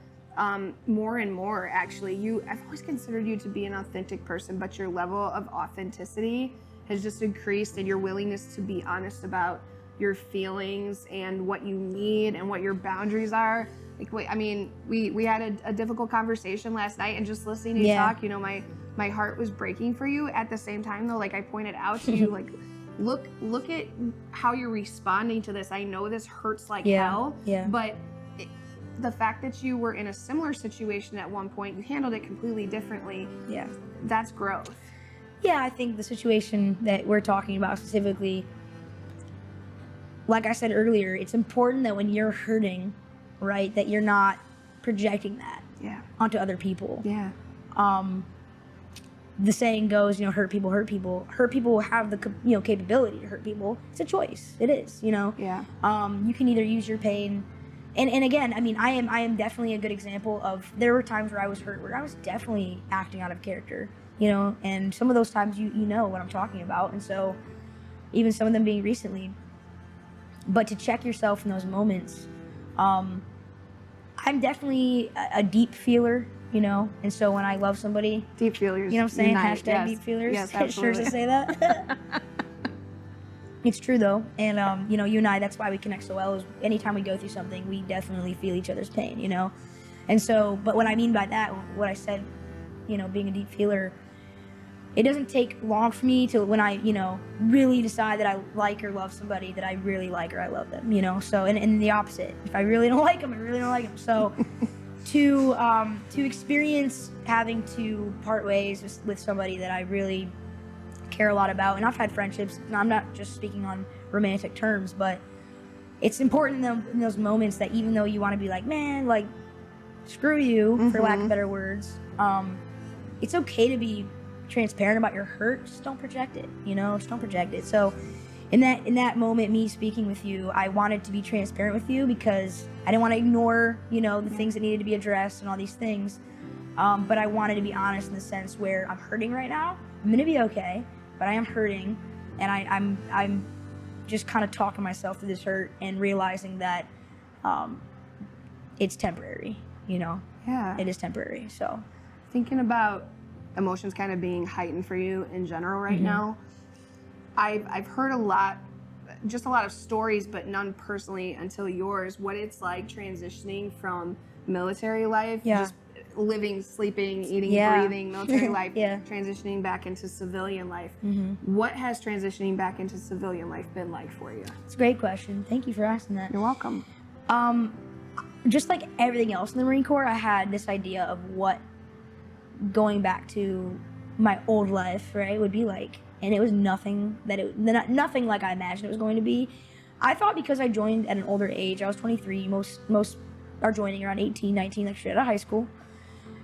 more and more, actually. I've always considered you to be an authentic person, but your level of authenticity has just increased, and your willingness to be honest about your feelings and what you need and what your boundaries are. Like, we had a difficult conversation last night, and just listening to you talk, my heart was breaking for you. At the same time, though, like, I pointed out to you, like, look at how you're responding to this. I know this hurts like hell, but the fact that you were in a similar situation at one point, you handled it completely differently. Yeah, that's growth. Yeah, I think the situation that we're talking about specifically, like I said earlier, it's important that when you're hurting, right, that you're not projecting that onto other people. Yeah. The saying goes, hurt people hurt people. Hurt people have the capability to hurt people. It's a choice. It is, Yeah. You can either use your pain, and again, I mean, I am definitely a good example of, there were times where I was hurt, where I was definitely acting out of character, and some of those times you know what I'm talking about, and so even some of them being recently. But to check yourself in those moments, I'm definitely a deep feeler. And so when I love somebody, deep feelers, you know what I'm saying? Unite. Hashtag deep feelers. Yes, absolutely. Sure to say that. It's true though, and you and I, that's why we connect so well. Is anytime we go through something, we definitely feel each other's pain, And so, but what I mean by that, what I said, being a deep feeler, it doesn't take long for me to, when I, really decide that I like or love somebody, that I really like or I love them, So, and the opposite, if I really don't like them, I really don't like them. So. To experience having to part ways with somebody that I really care a lot about, and I've had friendships, and I'm not just speaking on romantic terms, but it's important in those moments that even though you want to be like, man, like, screw you, for lack of better words, it's okay to be transparent about your hurt. Just don't project it, just don't project it. So in that moment, me speaking with you, I wanted to be transparent with you because I didn't want to ignore, the things that needed to be addressed and all these things. But I wanted to be honest in the sense where I'm hurting right now. I'm going to be okay, but I am hurting, and I'm just kind of talking myself through this hurt and realizing that it's temporary, Yeah. It is temporary, so. Thinking about emotions kind of being heightened for you in general right now, I've heard a lot of stories, but none personally until yours, what it's like transitioning from military life, just living, sleeping, eating, breathing, military life, transitioning back into civilian life. What has transitioning back into civilian life been like for you? It's a great question. Thank you for asking that. You're welcome. Just like everything else in the Marine Corps, I had this idea of what going back to my old life, right, would be like. And it was nothing like I imagined it was going to be. I thought because I joined at an older age, I was 23, most are joining around 18, 19, like straight out of high school.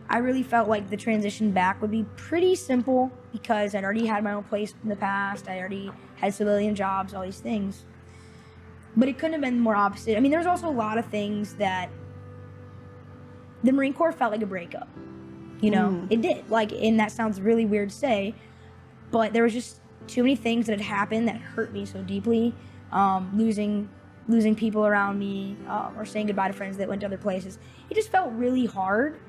I really felt like the transition back would be pretty simple because I'd already had my own place in the past. I already had civilian jobs, all these things. But it couldn't have been more opposite. I mean, there was also a lot of things that the Marine Corps felt like a breakup. It did. Like, and that sounds really weird to say, but there was just too many things that had happened that hurt me so deeply. Losing people around me, or saying goodbye to friends that went to other places. It just felt really hard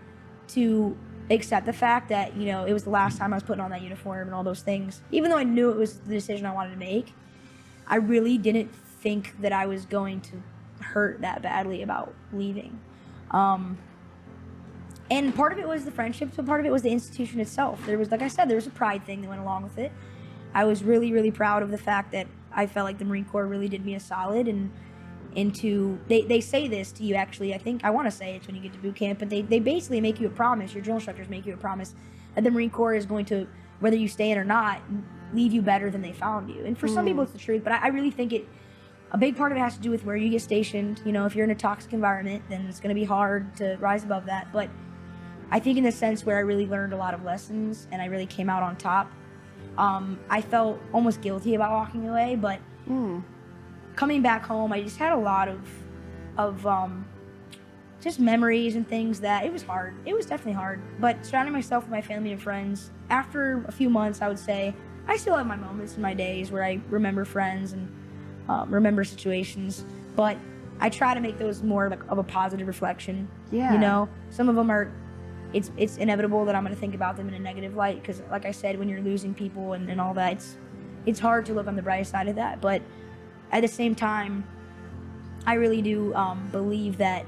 to accept the fact that, it was the last time I was putting on that uniform and all those things. Even though I knew it was the decision I wanted to make, I really didn't think that I was going to hurt that badly about leaving. And part of it was the friendships, but part of it was the institution itself. There was, like I said, there was a pride thing that went along with it. I was really, really proud of the fact that I felt like the Marine Corps really did me a solid, and they say this to you, actually. I want to say it's when you get to boot camp, but they basically make you a promise. Your drill instructors make you a promise that the Marine Corps is going to, whether you stay in or not, leave you better than they found you. And for some people it's the truth, but I really think a big part of it has to do with where you get stationed. If you're in a toxic environment, then it's going to be hard to rise above that. But I think in the sense where I really learned a lot of lessons and I really came out on top, I felt almost guilty about walking away, but coming back home, I just had a lot of just memories and things that it was hard. It was definitely hard, but surrounding myself with my family and friends, after a few months, I would say, I still have my moments in my days where I remember friends and remember situations, but I try to make those more of a positive reflection. Some of them are, it's inevitable that I'm going to think about them in a negative light, because like I said, when you're losing people and all that, it's hard to look on the bright side of that. But at the same time, I really do believe that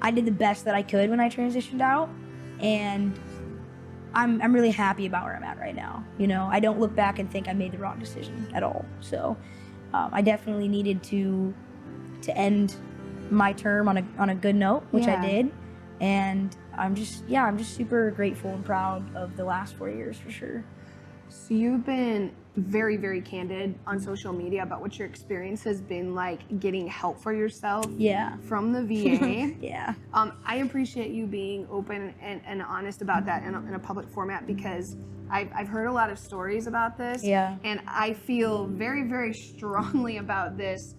I did the best that I could when I transitioned out, and I'm really happy about where I'm at right now. I don't look back and think I made the wrong decision at all. So I definitely needed to end my term on a good note, which I did, and I'm just super grateful and proud of the last 4 years, for sure. So you've been very, very candid on social media about what your experience has been like getting help for yourself from the VA. I appreciate you being open and honest about that in a public format, because I've heard a lot of stories about this, and I feel very, very strongly about this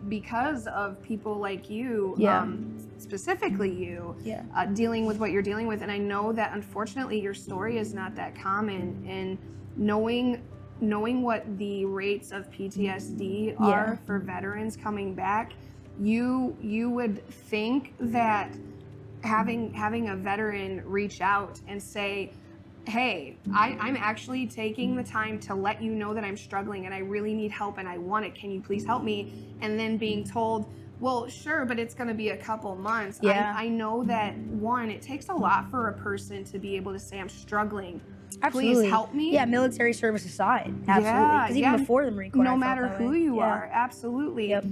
because of people like you, specifically you, dealing with what you're dealing with. And I know that unfortunately your story is not that common, and knowing what the rates of PTSD are for veterans coming back, you would think that having a veteran reach out and say, hey, I'm actually taking the time to let you know that I'm struggling and I really need help and I want it. Can you please help me? And then being told, well, sure, but it's going to be a couple months. I know that, one, it takes a lot for a person to be able to say, I'm struggling. Absolutely. Please help me. Yeah, military service aside. Absolutely. Because even before the Marine Corps, no matter who you are, absolutely. Yep.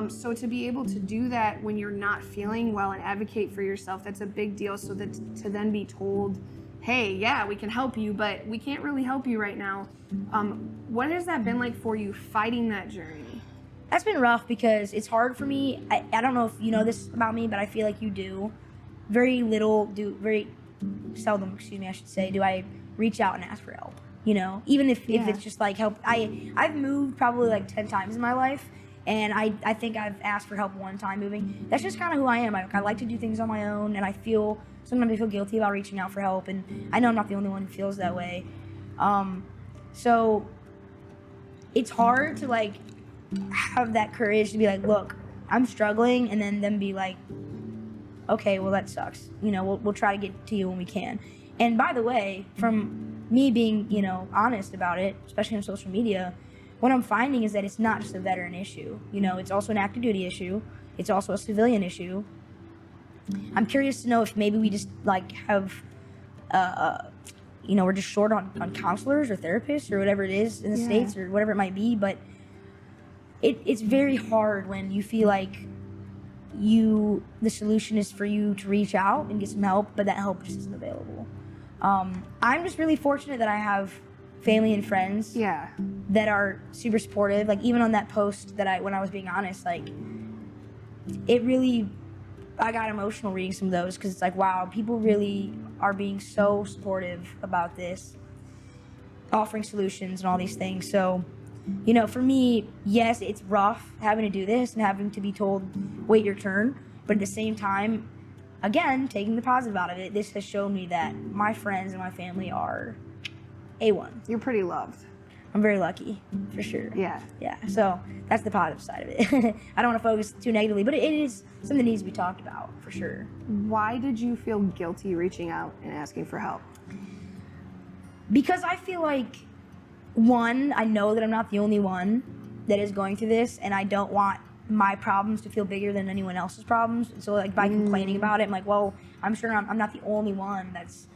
So to be able to do that when you're not feeling well and advocate for yourself, that's a big deal. So that to then be told, hey, yeah, we can help you, but we can't really help you right now. What has that been like for you fighting that journey? That's been rough because it's hard for me. I don't know if you know this about me, but I feel like you do. Very seldom, I should say, do I reach out and ask for help. You know, even if it's just like help. I've moved probably like 10 times in my life, and I think I've asked for help one time moving. That's just kind of who I am. I like to do things on my own, and sometimes I feel guilty about reaching out for help, and I know I'm not the only one who feels that way. So it's hard to like have that courage to be like, look, I'm struggling, and then them be like, okay, well that sucks. You know, we'll try to get to you when we can. And by the way, from me being, honest about it, especially on social media, what I'm finding is that it's not just a veteran issue. You know, it's also an active duty issue. It's also a civilian issue. I'm curious to know if maybe we just like have, we're just short on counselors or therapists or whatever it is in the States or whatever it might be. But it's very hard when you feel like the solution is for you to reach out and get some help, but that help just isn't available. I'm just really fortunate that I have family and friends that are super supportive. Like even on that post when I was being honest, like I got emotional reading some of those because it's like, wow, people really are being so supportive about this, offering solutions and all these things. So, for me, yes, it's rough having to do this and having to be told, wait your turn. But at the same time, again, taking the positive out of it, this has shown me that my friends and my family are A1. You're pretty loved. I'm very lucky, for sure. Yeah. Yeah, so that's the positive side of it. I don't want to focus too negatively, but it is something that needs to be talked about, for sure. Why did you feel guilty reaching out and asking for help? Because I feel like, one, I know that I'm not the only one that is going through this, and I don't want my problems to feel bigger than anyone else's problems. So like by complaining about it, I'm like, well, I'm sure I'm not the only one that's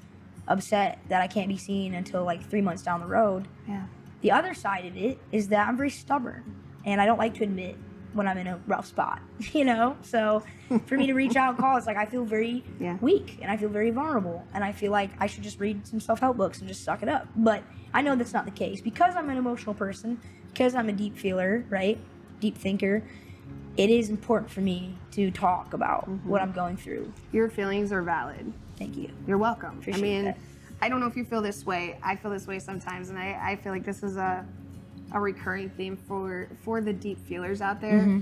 upset that I can't be seen until like 3 months down the road. Yeah. The other side of it is that I'm very stubborn, and I don't like to admit when I'm in a rough spot, So for me to reach out and call, it's like I feel very weak, and I feel very vulnerable, and I feel like I should just read some self-help books and just suck it up. But I know that's not the case. Because I'm an emotional person, because I'm a deep feeler, right? Deep thinker, it is important for me to talk about what I'm going through. Your feelings are valid. Thank you. You're welcome. Appreciate that. I don't know if you feel this way. I feel this way sometimes, and I feel like this is a recurring theme for the deep feelers out there.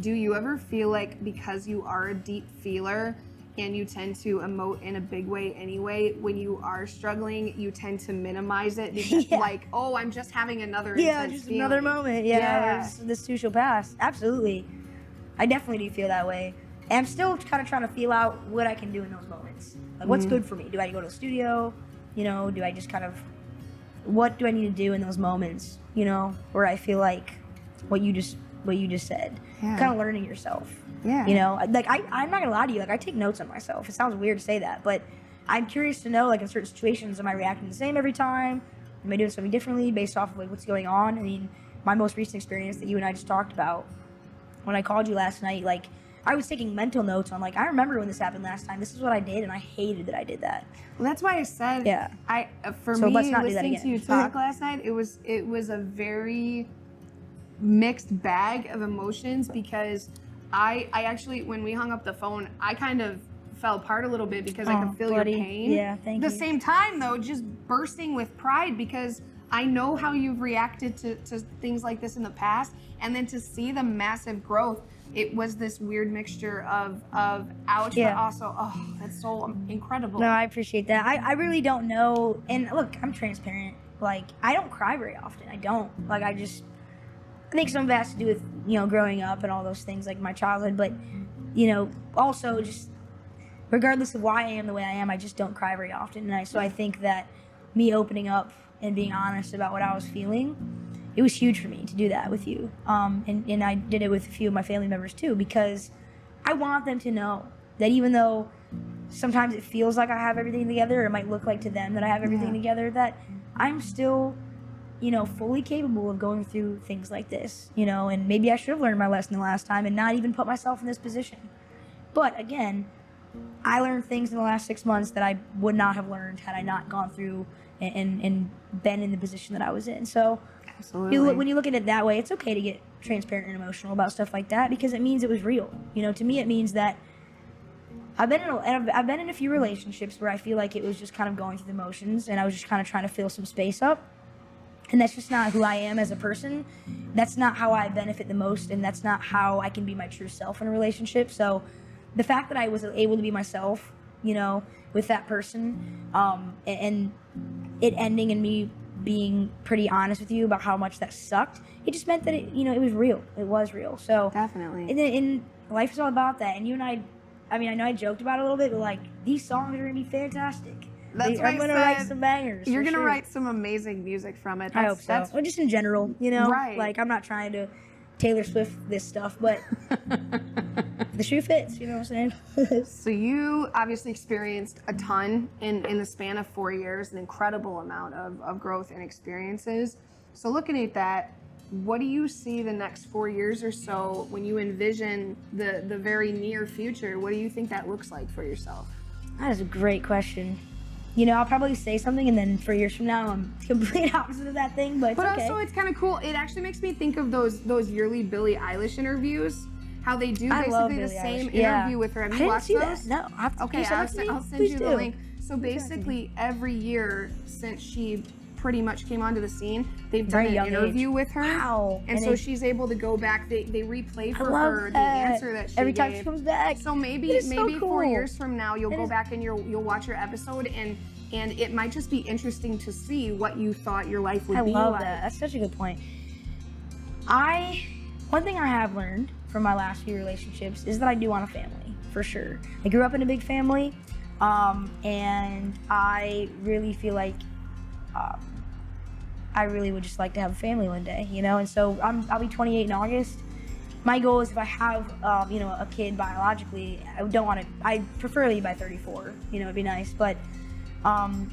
Do you ever feel like because you are a deep feeler and you tend to emote in a big way anyway, when you are struggling, you tend to minimize it because like, oh, I'm just having another intense just feeling. another moment. This too shall pass. Absolutely. I definitely do feel that way. And I'm still kind of trying to feel out what I can do in those moments. Like, what's good for me? Do I go to the studio? Do I just what do I need to do in those moments, where I feel like what you just said, kind of learning yourself. Yeah. Like I'm not gonna lie to you, like I take notes on myself. It sounds weird to say that, but I'm curious to know, like in certain situations, am I reacting the same every time? Am I doing something differently based off of like what's going on? I mean, my most recent experience that you and I just talked about, when I called you last night, like I was taking mental notes on like, I remember when this happened last time. This is what I did, and I hated that I did that. Well, that's why I said, listening to you talk last night, it was a very mixed bag of emotions, because I actually, when we hung up the phone, I kind of fell apart a little bit because I could feel your pain. Yeah, thank you. At the same time, though, just bursting with pride, because I know how you've reacted to things like this in the past, and then to see the massive growth, it was this weird mixture of ouch, but also, oh, that's so incredible. No, I appreciate that. I really don't know. And look, I'm transparent. Like, I don't cry very often. I don't. Like, I think some of that has to do with, growing up and all those things, like my childhood. But, also just regardless of why I am the way I am, I just don't cry very often. And so I think that me opening up and being honest about what I was feeling, it was huge for me to do that with you. And I did it with a few of my family members too, because I want them to know that even though sometimes it feels like I have everything together, or it might look like to them that I have everything together, that I'm still, fully capable of going through things like this, and maybe I should have learned my lesson the last time and not even put myself in this position. But again, I learned things in the last 6 months that I would not have learned had I not gone through and been in the position that I was in. So Absolutely. when you look at it that way, it's okay to get transparent and emotional about stuff like that because it means it was real. You know, to me, it means that I've been in a few relationships where I feel like it was just kind of going through the motions and I was just kind of trying to fill some space up. And that's just not who I am as a person. That's not how I benefit the most, and that's not how I can be my true self in a relationship. So the fact that I was able to be myself, you know, with that person, and it ending and me being pretty honest with you about how much that sucked, it just meant that it was real. It was real. So Definitely. And life is all about that. And you and I know I joked about it a little bit, but like these songs are gonna be fantastic. That's what I'm gonna write some bangers. You're gonna sure. write some amazing music from it. I hope so. Or just in general, you know? Right. Like, I'm not trying to Taylor Swift this stuff, but the shoe fits, you know what I'm saying? So you obviously experienced a ton in the span of 4 years, an incredible amount of growth and experiences. So looking at that, what do you see the next 4 years or so when you envision the very near future? What do you think that looks like for yourself? That is a great question. You know, I'll probably say something and then 4 years from now I'm complete opposite of that thing, but it's okay. Also it's kind of cool. It actually makes me think of those yearly Billie Eilish interviews. How they do basically the same interview with her. Have you watched those? That. No, I have to. Okay, I'll send you the link. So basically, every year since she pretty much came onto the scene, they've done an interview with her. Wow! And so she's able to go back. They replay for her the answer that she every time gave. she comes back. So maybe cool. 4 years from now, you'll go back and you'll watch your episode and it might just be interesting to see what you thought your life would be like. I love that. That's such a good point. One thing I have learned from my last few relationships is that I do want a family, for sure. I grew up in a big family, and I really feel like I really would just like to have a family one day, you know? And so I'll be 28 in August. My goal is if I have, a kid biologically, I preferably by 34, it'd be nice. But,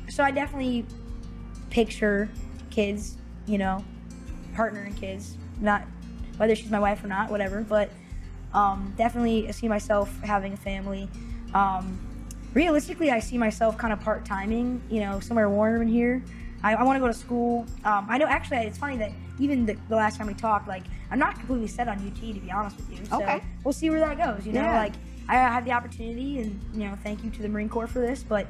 so I definitely picture kids, partner and kids, not whether she's my wife or not, whatever, but definitely see myself having a family. Realistically, I see myself kind of part-timing, somewhere warm in here. I want to go to school. I know, actually, it's funny that even the last time we talked, like, I'm not completely set on UT, to be honest with you. So okay. We'll see where that goes, Like, I had the opportunity, and, thank you to the Marine Corps for this, but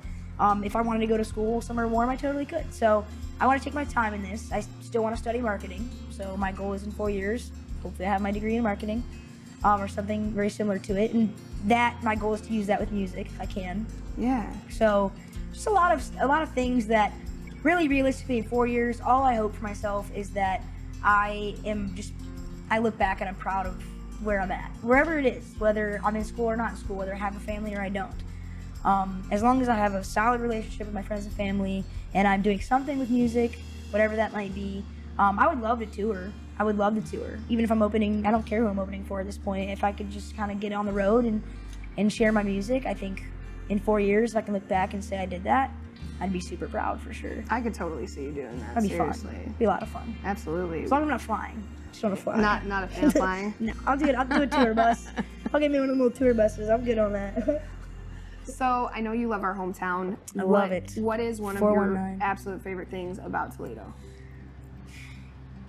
if I wanted to go to school somewhere warm, I totally could. So I want to take my time in this. I still want to study marketing. So my goal is in 4 years, hopefully I have my degree in marketing, or something very similar to it. And my goal is to use that with music if I can. Yeah. So just a lot of things that really realistically in 4 years, all I hope for myself is that I look back and I'm proud of where I'm at, wherever it is, whether I'm in school or not in school, whether I have a family or I don't. As long as I have a solid relationship with my friends and family and I'm doing something with music, whatever that might be, I would love to tour. I would love to tour. Even if I'm opening, I don't care who I'm opening for at this point. If I could just kind of get on the road and share my music, I think in 4 years, if I can look back and say I did that, I'd be super proud for sure. I could totally see you doing that. That'd be seriously. fun. It'd be a lot of fun. Absolutely. As long as I'm not flying. Just want to fly. Not a fan of flying? No, I'll do a tour bus. I'll get me one of the little tour buses. I'm good on that. So I know you love our hometown. I love it. What is one of your absolute favorite things about Toledo?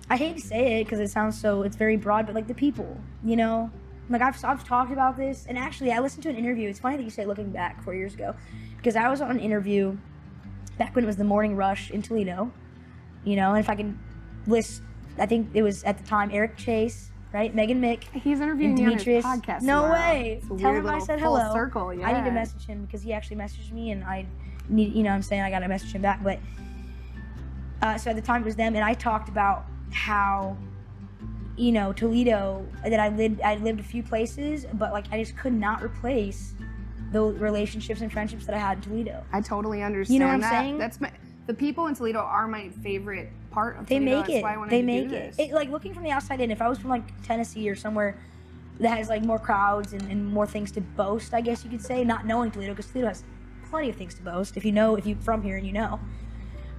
I hate to say it because it's very broad, but like the people, Like I've talked about this, and actually I listened to an interview. It's funny that you say looking back 4 years ago, because I was on an interview back when it was the morning rush in Toledo, and if I can list, I think it was at the time Eric Chase, right? Megan Mick. He's interviewing you on his podcast. No tomorrow. way. Tell him I said hello. Full circle, yeah. I need to message him because he actually messaged me, and I need, I got to message him back. But so at the time it was them, and I talked about how, Toledo, that I lived a few places, but like I just could not replace the relationships and friendships that I had in Toledo. I totally understand. You know what I'm saying? That's the people in Toledo are my favorite part of Toledo. That's why I wanted to do this. It, like looking from the outside in, if I was from like Tennessee or somewhere that has like more crowds and more things to boast, I guess you could say, not knowing Toledo, because Toledo has plenty of things to boast if you're from here and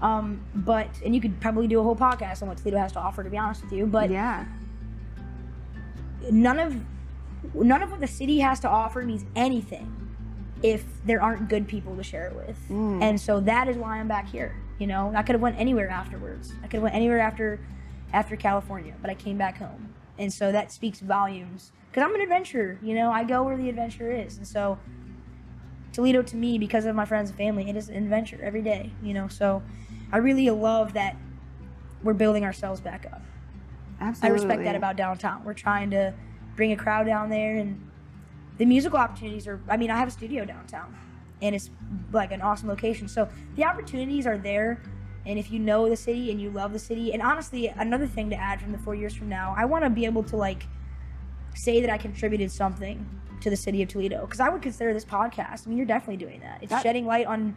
and you could probably do a whole podcast on what Toledo has to offer, to be honest with you, but yeah, none of what the city has to offer means anything if there aren't good people to share it with. And so that is why I'm back here. You know, I could have went anywhere afterwards. I could have went anywhere after California, but I came back home. And so that speaks volumes. Because I'm an adventurer, you know, I go where the adventure is. And so Toledo to me, because of my friends and family, it is an adventure every day, you know. So I really love that we're building ourselves back up. Absolutely. I respect that about downtown. We're trying to bring a crowd down there, and the musical opportunities are, I mean, I have a studio downtown, and it's like an awesome location. So the opportunities are there, and if you know the city and you love the city, and honestly, another thing to add from the 4 years from now, I want to be able to like say that I contributed something to the city of Toledo, because I would consider this podcast, I mean, you're definitely doing that. It's shedding light on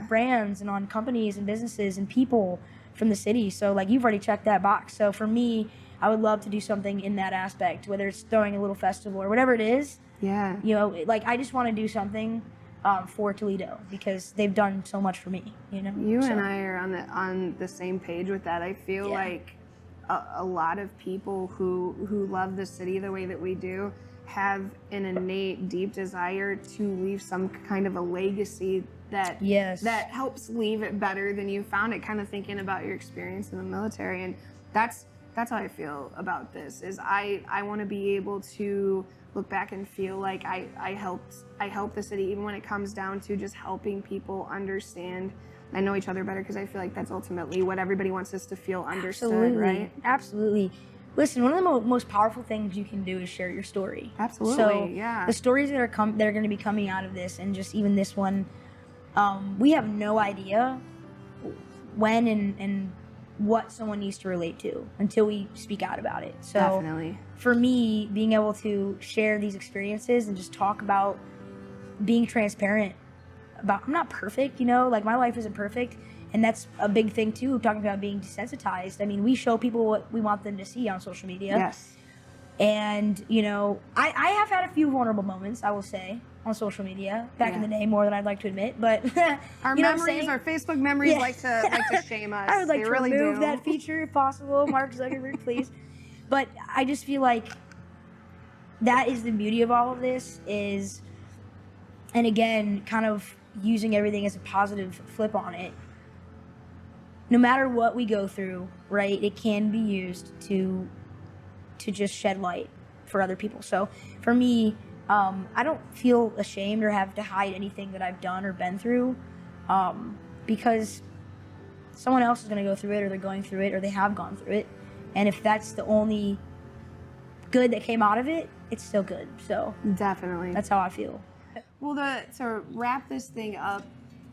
brands and on companies and businesses and people from the city. So like, you've already checked that box. So for me, I would love to do something in that aspect, whether it's throwing a little festival or whatever it is. Yeah. You know, like, I just want to do something for Toledo, because they've done so much for me, you know? You and I are on the same page with that. I feel like a lot of people who love the city the way that we do have an innate, deep desire to leave some kind of a legacy that helps leave it better than you found it, kind of thinking about your experience in the military. And that's how I feel about this, is I want to be able to look back and feel like I helped the city, even when it comes down to just helping people understand and know each other better, because I feel like that's ultimately what everybody wants us to feel understood, right? Absolutely. Listen, one of the most powerful things you can do is share your story. Absolutely, so the stories that are going to be coming out of this, and just even this one, we have no idea when and what someone needs to relate to until we speak out about it. So definitely, for me, being able to share these experiences and just talk about being transparent about, I'm not perfect, you know, like, my life isn't perfect. And that's a big thing too, talking about being desensitized. I mean, we show people what we want them to see on social media. Yes. And, you know, I have had a few vulnerable moments, I will say, on social media back in the day, more than I'd like to admit. But our memories, our Facebook memories like to shame us. I would like they to really remove do. that feature if possible. Mark Zuckerberg, please. But I just feel like that is the beauty of all of this, is, and again, kind of using everything as a positive flip on it. No matter what we go through, right, it can be used to just shed light for other people. So for me, I don't feel ashamed or have to hide anything that I've done or been through, because someone else is going to go through it, or they're going through it, or they have gone through it. And if that's the only good that came out of it, it's still good. So definitely, that's how I feel. Well, to wrap this thing up,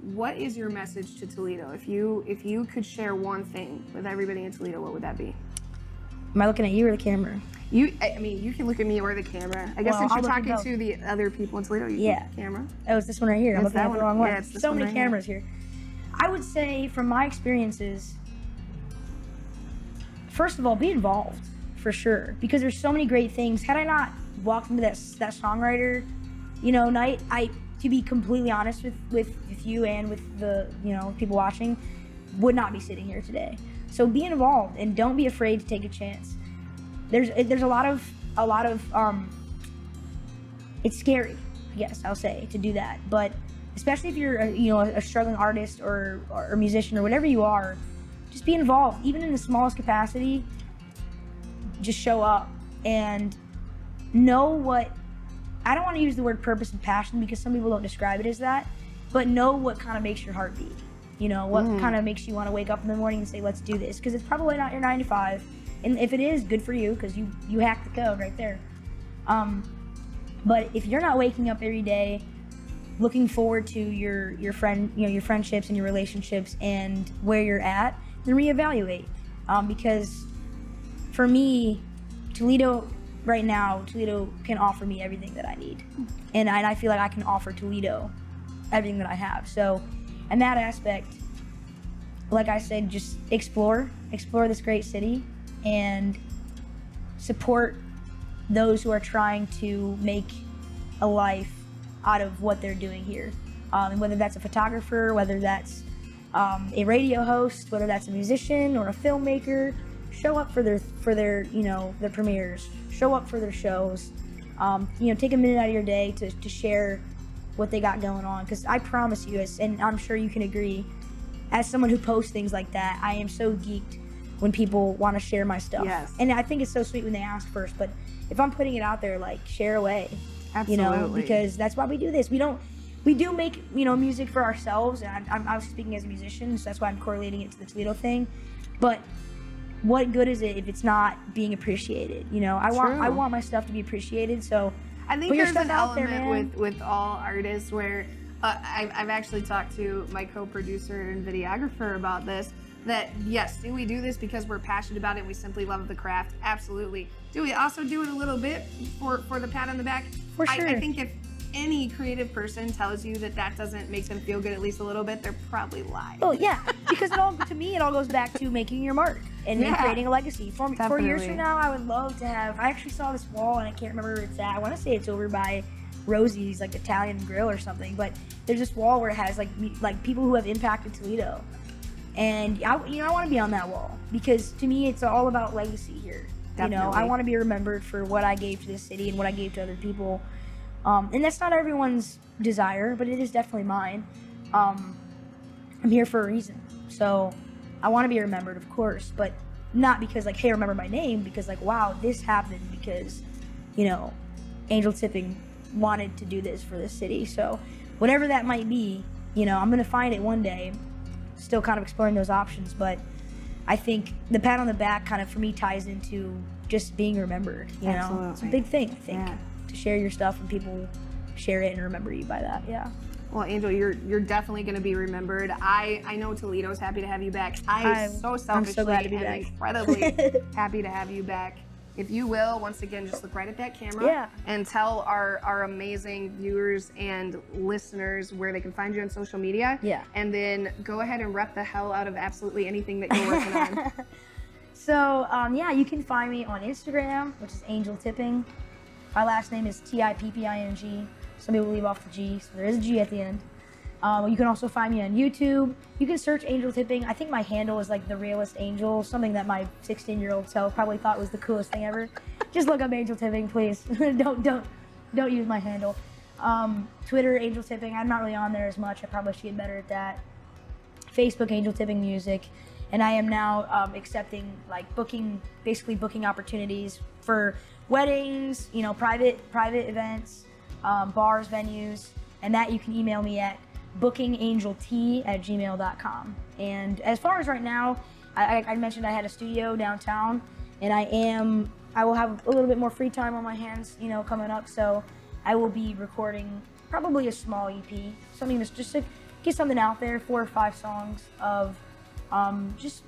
what is your message to Toledo? If you could share one thing with everybody in Toledo, what would that be? Am I looking at you or the camera? I mean, you can look at me or the camera. I guess since you're talking to the other people in Toledo, you can camera. Oh, it's this one right here. I'm looking at the wrong one. Yeah, it's this so one many right cameras here. I would say, from my experiences, first of all, be involved, for sure, because there's so many great things. Had I not walked into that songwriter, you know, night, to be completely honest with you and with the, you know, people watching, would not be sitting here today. So be involved, and don't be afraid to take a chance. There's a lot of it's scary, I guess I'll say, to do that, but especially if you're a struggling artist or musician or whatever you are, just be involved, even in the smallest capacity. Just show up and know what, I don't want to use the word purpose and passion, because some people don't describe it as that, but know what kind of makes your heart beat. You know, what kind of makes you want to wake up in the morning and say, let's do this, because it's probably not your 9 to 5. And if it is, good for you, because you hacked the code right there. But if you're not waking up every day looking forward to your friendships and your relationships and where you're at, then reevaluate. Because for me, Toledo right now, Toledo can offer me everything that I need. And I feel like I can offer Toledo everything that I have. So in that aspect, like I said, just explore this great city and support those who are trying to make a life out of what they're doing here. And whether that's a photographer, whether that's a radio host, whether that's a musician or a filmmaker, show up for their their premieres, show up for their shows. Take a minute out of your day to share what they got going on. Because I promise you, and I'm sure you can agree, as someone who posts things like that, I am so geeked when people want to share my stuff. Yes. And I think it's so sweet when they ask first, but if I'm putting it out there, like, share away. Absolutely. You know, because that's why we do this. We do make, you know, music for ourselves, and I'm speaking as a musician, so that's why I'm correlating it to the Toledo thing. But what good is it if it's not being appreciated? You know, I want my stuff to be appreciated, so I think there's an element with all artists where I've actually talked to my co-producer and videographer about this, that yes, do we do this because we're passionate about it and we simply love the craft? Absolutely. Do we also do it a little bit for the pat on the back? For sure. I think if any creative person tells you that doesn't make them feel good at least a little bit, they're probably lying. Oh yeah, because to me it all goes back to making your mark and creating a legacy. For years from now, I would love to have. I actually saw this wall and I can't remember where it's at. I want to say it's over by Rosie's, like Italian grill or something. But there's this wall where it has like people who have impacted Toledo, and I want to be on that wall because to me it's all about legacy here. Definitely. You know, I want to be remembered for what I gave to this city and what I gave to other people. And that's not everyone's desire, but it is definitely mine. I'm here for a reason. So I want to be remembered, of course, but not because like, hey, remember my name, because like, wow, this happened because, you know, Angel Tipping wanted to do this for this city. So whatever that might be, you know, I'm going to find it one day, still kind of exploring those options. But I think the pat on the back kind of for me ties into just being remembered, you know, it's a big thing, I think. Yeah. Share your stuff and people share it and remember you by that. Yeah. Well, Angel, you're definitely going to be remembered. I know Toledo's happy to have you back. I'm so glad to be back. Incredibly happy to have you back. If you will, once again, just look right at that camera and tell our amazing viewers and listeners where they can find you on social media. Yeah. And then go ahead and rep the hell out of absolutely anything that you're working on. So, you can find me on Instagram, which is Angel Tipping. My last name is Tipping. Some people leave off the G, so there is a G at the end. You can also find me on YouTube. You can search Angel Tipping. I think my handle is like The Realest Angel, something that my 16-year-old self probably thought was the coolest thing ever. Just look up Angel Tipping, please. don't use my handle. Twitter, Angel Tipping. I'm not really on there as much. I probably should get better at that. Facebook, Angel Tipping Music. And I am now accepting like booking opportunities for weddings, you know, private events, bars, venues, and that you can email me at bookingangelt@gmail.com. And as far as right now, I mentioned I had a studio downtown, and I will have a little bit more free time on my hands, you know, coming up. So I will be recording probably a small EP, something that's just to get something out there, 4 or 5 songs of just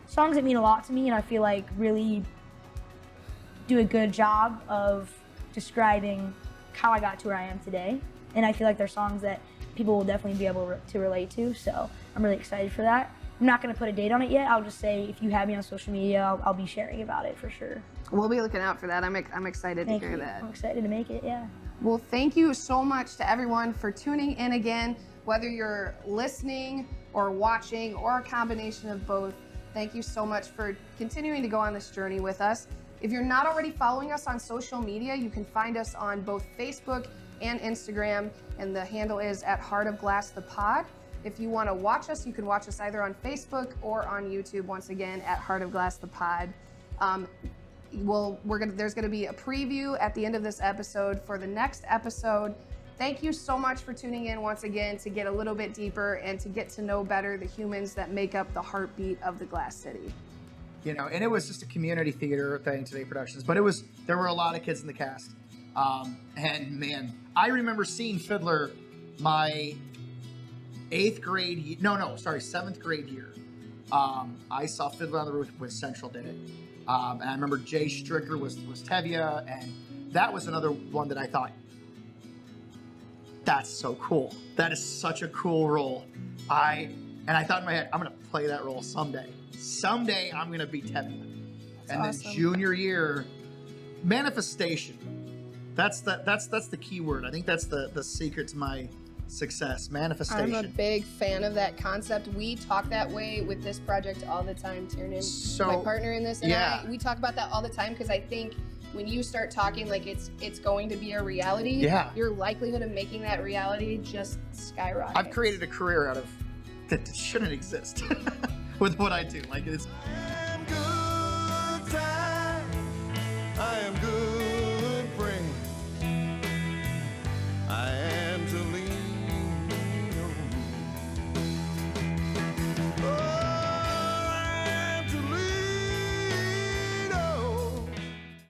songs that mean a lot to me, and I feel like really do a good job of describing how I got to where I am today. And I feel like they're songs that people will definitely be able to relate to, so I'm really excited for that. I'm not going to put a date on it yet. I'll just say if you have me on social media, I'll be sharing about it for sure. We'll be looking out for that. I'm excited to hear that. I'm excited to make it, yeah. Well, thank you so much to everyone for tuning in again, whether you're listening or watching or a combination of both. Thank you so much for continuing to go on this journey with us. If you're not already following us on social media, you can find us on both Facebook and Instagram, and the handle is at Heart of Glass the Pod. If you want to watch us, you can watch us either on Facebook or on YouTube, once again, at Heart of Glass the Pod. There's going to be a preview at the end of this episode for the next episode. Thank you so much for tuning in once again to get a little bit deeper and to get to know better the humans that make up the heartbeat of the Glass City. You know, and it was just a community theater thing, Today Productions, but there were a lot of kids in the cast. And man, I remember seeing Fiddler my 7th grade year. I saw Fiddler on the Roof when Central did it. And I remember Jay Stricker was Tevye, and that was another one that I thought, that's so cool. That is such a cool role. I thought in my head, I'm gonna play that role someday. Someday I'm gonna be Tevye. And awesome. Then junior year, manifestation. That's the key word. I think that's the secret to my success, manifestation. I'm a big fan of that concept. We talk that way with this project all the time, Tiernan. My partner in this, and we talk about that all the time because I think when you start talking like it's going to be a reality, your likelihood of making that reality just skyrockets. I've created a career out of that shouldn't exist with what I do. Like it's.